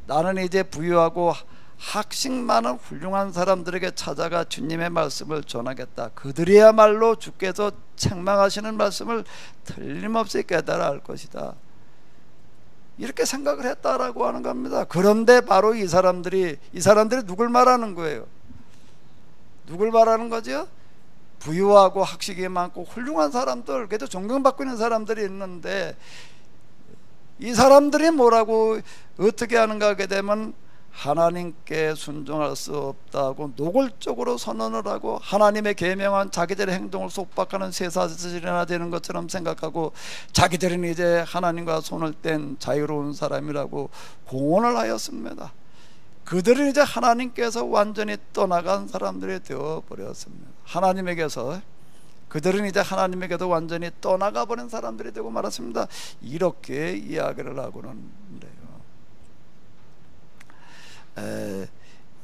나는 이제 부유하고 학식 많은 훌륭한 사람들에게 찾아가 주님의 말씀을 전하겠다. 그들이야말로 주께서 책망하시는 말씀을 틀림없이 깨달아 할 것이다. 이렇게 생각을 했다라고 하는 겁니다. 그런데 바로 이 사람들이 누굴 말하는 거예요? 누굴 말하는 거죠? 부유하고 학식이 많고 훌륭한 사람들, 그래도 존경받고 있는 사람들이 있는데, 이 사람들이 뭐라고 어떻게 하는가 하게 되면 하나님께 순종할 수 없다고 노골적으로 선언을 하고, 하나님의 계명한 자기들의 행동을 속박하는 쇠사슬이나 되는 것처럼 생각하고, 자기들은 이제 하나님과 손을 뗀 자유로운 사람이라고 공언을 하였습니다. 그들은 이제 하나님께서 완전히 떠나간 사람들이 되어버렸습니다. 그들은 이제 하나님에게도 완전히 떠나가 버린 사람들이 되고 말았습니다. 이렇게 이야기를 하고는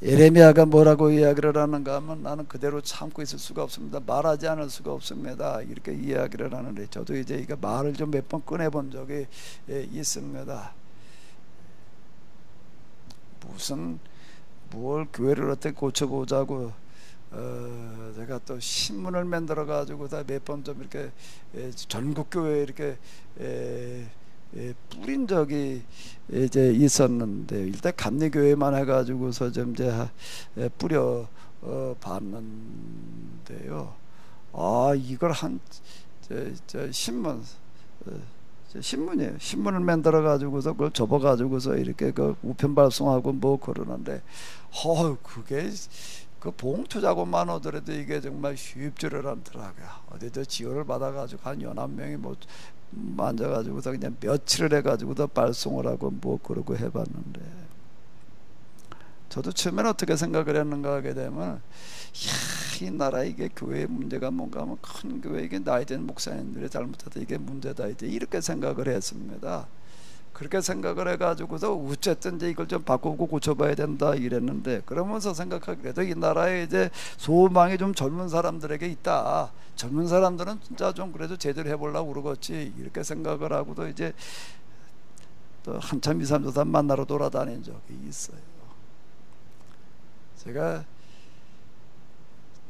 예레미야가 뭐라고 이야기를 하는가 하면, 나는 그대로 참고 있을 수가 없습니다. 말하지 않을 수가 없습니다. 이렇게 이야기를 하는데, 저도 이제 이거 말을 좀 몇 번 꺼내본 적이 있습니다. 뭘 교회를 어떻게 고쳐보자고 제가 또 신문을 만들어 가지고 다 몇 번 좀 이렇게 전국 교회에 이렇게 뿌린 적이 이제 있었는데, 일단 감리교회만 해가지고서 좀 이제 뿌려 봤는데요. 이걸 신문이에요. 신문을 만들어 가지고서 그걸 접어 가지고서 이렇게 그 우편 발송하고 뭐 그러는데, 그게 그 봉투자고만 오더라도 이게 정말 쉽지를 않더라고요. 어디 저 지원을 받아가지고 한 11명이 뭐 만져가지고서 그냥 며칠을 해가지고서 발송을 하고 뭐 그러고 해봤는데, 저도 처음에는 어떻게 생각을 했는가 하게 되면, 이 나라 이게 교회의 문제가 뭔가 하면 큰 교회, 이게 나이 든 목사님들이 잘못해서 이게 문제다, 이제 이렇게 생각을 했습니다. 그렇게 생각을 해가지고서 어쨌든 이제 이걸 좀 바꾸고 고쳐봐야 된다 이랬는데, 그러면서 생각하기에도 이 나라에 이제 소망이 좀 젊은 사람들에게 있다. 젊은 사람들은 진짜 좀 그래도 제대로 해보려고 그러겠지, 이렇게 생각을 하고도 이제 또 한참 2, 3, 4, 3 만나러 돌아다닌 적이 있어요. 제가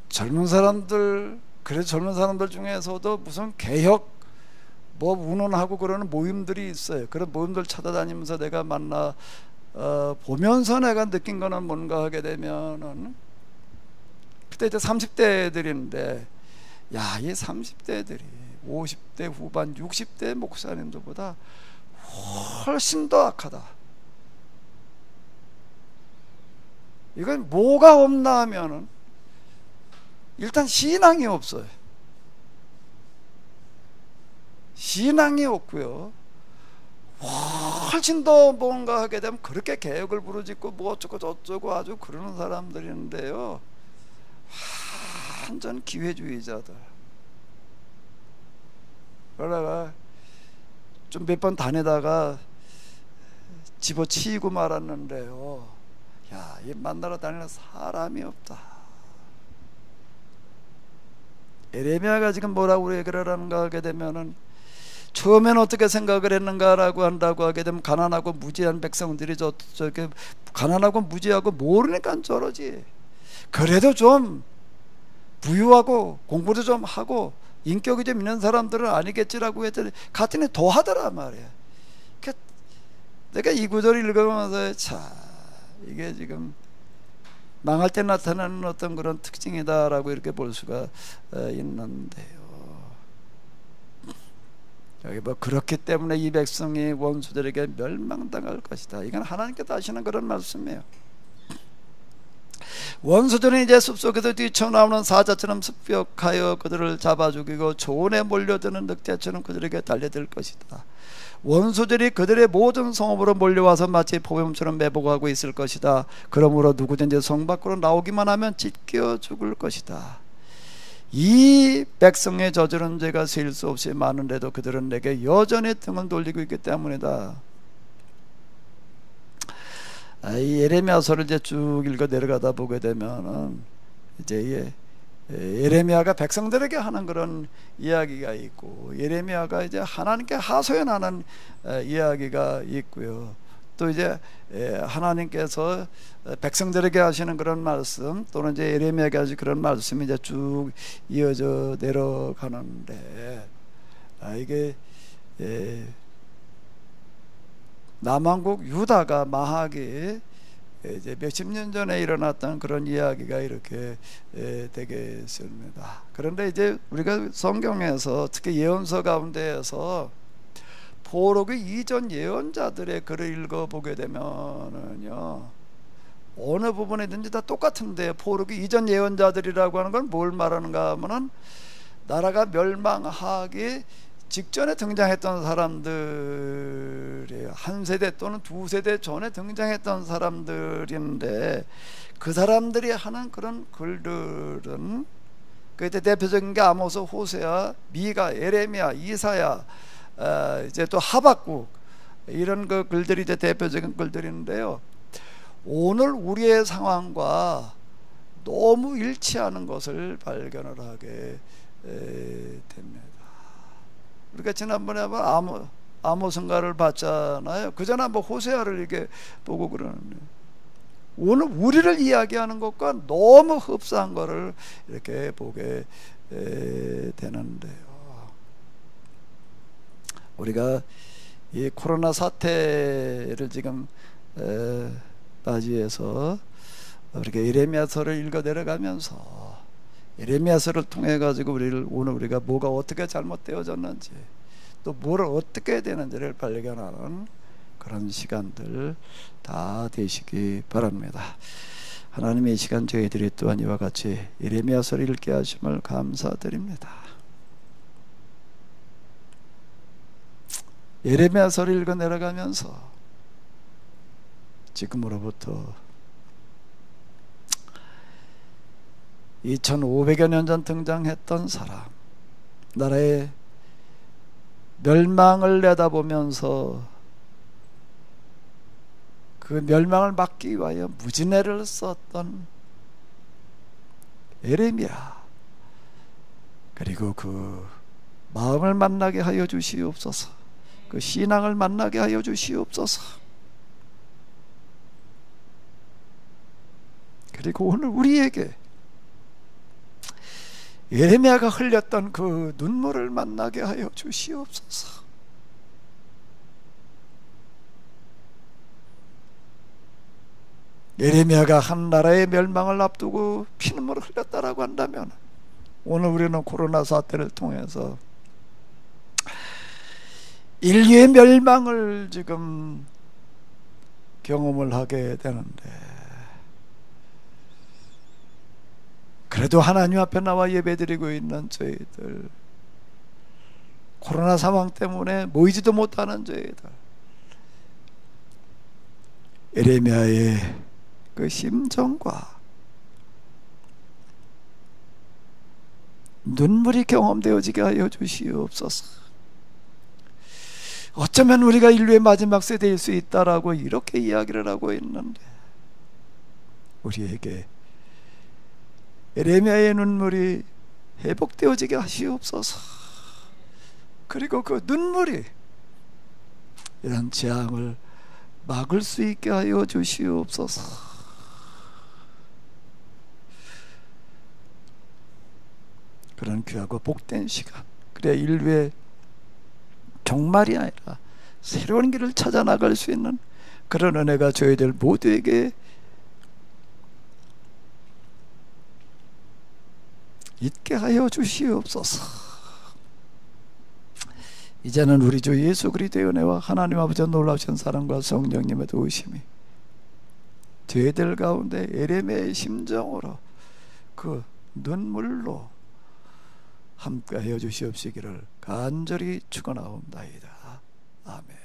젊은 사람들, 그래서 젊은 사람들 중에서도 무슨 개혁 뭐 운운하고 그러는 모임들이 있어요. 그런 모임들 찾아다니면서 내가 만나 보면서 내가 느낀 거는 뭔가 하게 되면은, 그때 이제 30대들인데, 야, 이 30대들이 50대 후반 60대 목사님들보다 훨씬 더 악하다. 이건 뭐가 없나 하면은 일단 신앙이 없어요. 신앙이 없고요, 훨씬 더 뭔가 하게 되면 그렇게 개혁을 부르짖고 뭐 어쩌고 저쩌고 아주 그러는 사람들인데요, 완전 기회주의자들. 그러다가 좀 몇 번 다니다가 집어치이고 말았는데요, 야, 이 만나러 다니는 사람이 없다. 에레미야가 지금 뭐라고 얘기하는가 하게 되면은, 처음엔 어떻게 생각을 했는가라고 한다고 하게 되면, 가난하고 무지한 백성들이 저렇게 가난하고 무지하고 모르니까 저러지, 그래도 좀 부유하고 공부도 좀 하고 인격이 좀 있는 사람들은 아니겠지라고 했더니 갔더니 더 하더라 말이야. 내가 이 구절을 읽으면서 참, 이게 지금 망할 때 나타나는 어떤 그런 특징이다라고 이렇게 볼 수가 있는데요. 여기 뭐 그렇기 때문에 이 백성이 원수들에게 멸망당할 것이다, 이건 하나님께서 하시는 그런 말씀이에요. 원수들은 이제 숲속에서 뛰쳐나오는 사자처럼 습격하여 그들을 잡아 죽이고 조온에 몰려드는 늑대처럼 그들에게 달려들 것이다. 원수들이 그들의 모든 성읍으로 몰려와서 마치 포범처럼 매복하고 있을 것이다. 그러므로 누구든지 성 밖으로 나오기만 하면 찢겨 죽을 것이다. 이 백성의 저지른 죄가 셀 수 없이 많은데도 그들은 내게 여전히 등을 돌리고 있기 때문이다. 이 예레미야서를 이제 쭉 읽어 내려가다 보게 되면은 이제 예레미야가 백성들에게 하는 그런 이야기가 있고, 예레미야가 이제 하나님께 하소연하는 이야기가 있고요. 또 이제 하나님께서 백성들에게 하시는 그런 말씀, 또는 이제 예레미야에게 하시는 그런 말씀이 이제 쭉 이어져 내려가는데, 이게 남왕국 유다가 망하기 이제 몇십 년 전에 일어났던 그런 이야기가 이렇게 되겠습니다. 그런데 이제 우리가 성경에서 특히 예언서 가운데에서 포로기 이전 예언자들의 글을 읽어보게 되면은요, 어느 부분이든지 다 똑같은데, 포로기 이전 예언자들이라고 하는 건 뭘 말하는가 하면은 나라가 멸망하기 직전에 등장했던 사람들이에요. 한 세대 또는 두 세대 전에 등장했던 사람들인데, 그 사람들이 하는 그런 글들은 그때 대표적인 게 아모스, 호세아, 미가, 예레미야, 이사야, 이제 또 하박국, 이런 그 글들이 이제 대표적인 글들인데요, 오늘 우리의 상황과 너무 일치하는 것을 발견을 하게 됩니다. 우리가 지난번에 아모스인가를 봤잖아요. 그 전에 한번 호세아를 이렇게 보고 그러는데, 오늘 우리를 이야기하는 것과 너무 흡사한 것을 이렇게 보게 되는데요. 우리가 이 코로나 사태를 지금 맞이해서 이렇게 예레미야서를 읽어 내려가면서, 예레미야서를 통해 가지고 오늘 우리가 뭐가 어떻게 잘못되어졌는지, 또 뭘 어떻게 해야 되는지를 발견하는 그런 시간들 다 되시기 바랍니다. 하나님의 이 시간 저희들이 또한 이와 같이 예레미야서를 읽게 하심을 감사드립니다. 예레미야서를 읽어 내려가면서 지금으로부터 2500여 년 전 등장했던 사람, 나라의 멸망을 내다보면서 그 멸망을 막기 위하여 무진해를 썼던 예레미야, 그리고 그 마음을 만나게 하여 주시옵소서. 그 신앙을 만나게 하여 주시옵소서. 그리고 오늘 우리에게 예레미야가 흘렸던 그 눈물을 만나게 하여 주시옵소서. 예레미야가 한 나라의 멸망을 앞두고 피눈물을 흘렸다라고 한다면, 오늘 우리는 코로나 사태를 통해서 인류의 멸망을 지금 경험을 하게 되는데, 그래도 하나님 앞에 나와 예배드리고 있는 저희들, 코로나 상황 때문에 모이지도 못하는 저희들, 예레미야의 그 심정과 눈물이 경험되어지게 하여 주시옵소서. 어쩌면 우리가 인류의 마지막 세대일 수 있다라고 이렇게 이야기를 하고 있는데, 우리에게 예레미야의 눈물이 회복되어지게 하시옵소서. 그리고 그 눈물이 이런 재앙을 막을 수 있게 하여 주시옵소서. 그런 귀하고 복된 시간, 그래야 인류의 종말이 아니라 새로운 길을 찾아 나갈 수 있는 그런 은혜가 저희들 모두에게 있게 하여 주시옵소서. 이제는 우리 주 예수 그리스도의 은혜와 하나님 아버지의 놀라우신 사랑과 성령님의 도우심이 저희들 가운데 예레미야의 심정으로 그 눈물로 함께 하여 주시옵시기를 간절히 축원하옵나이다. 아멘.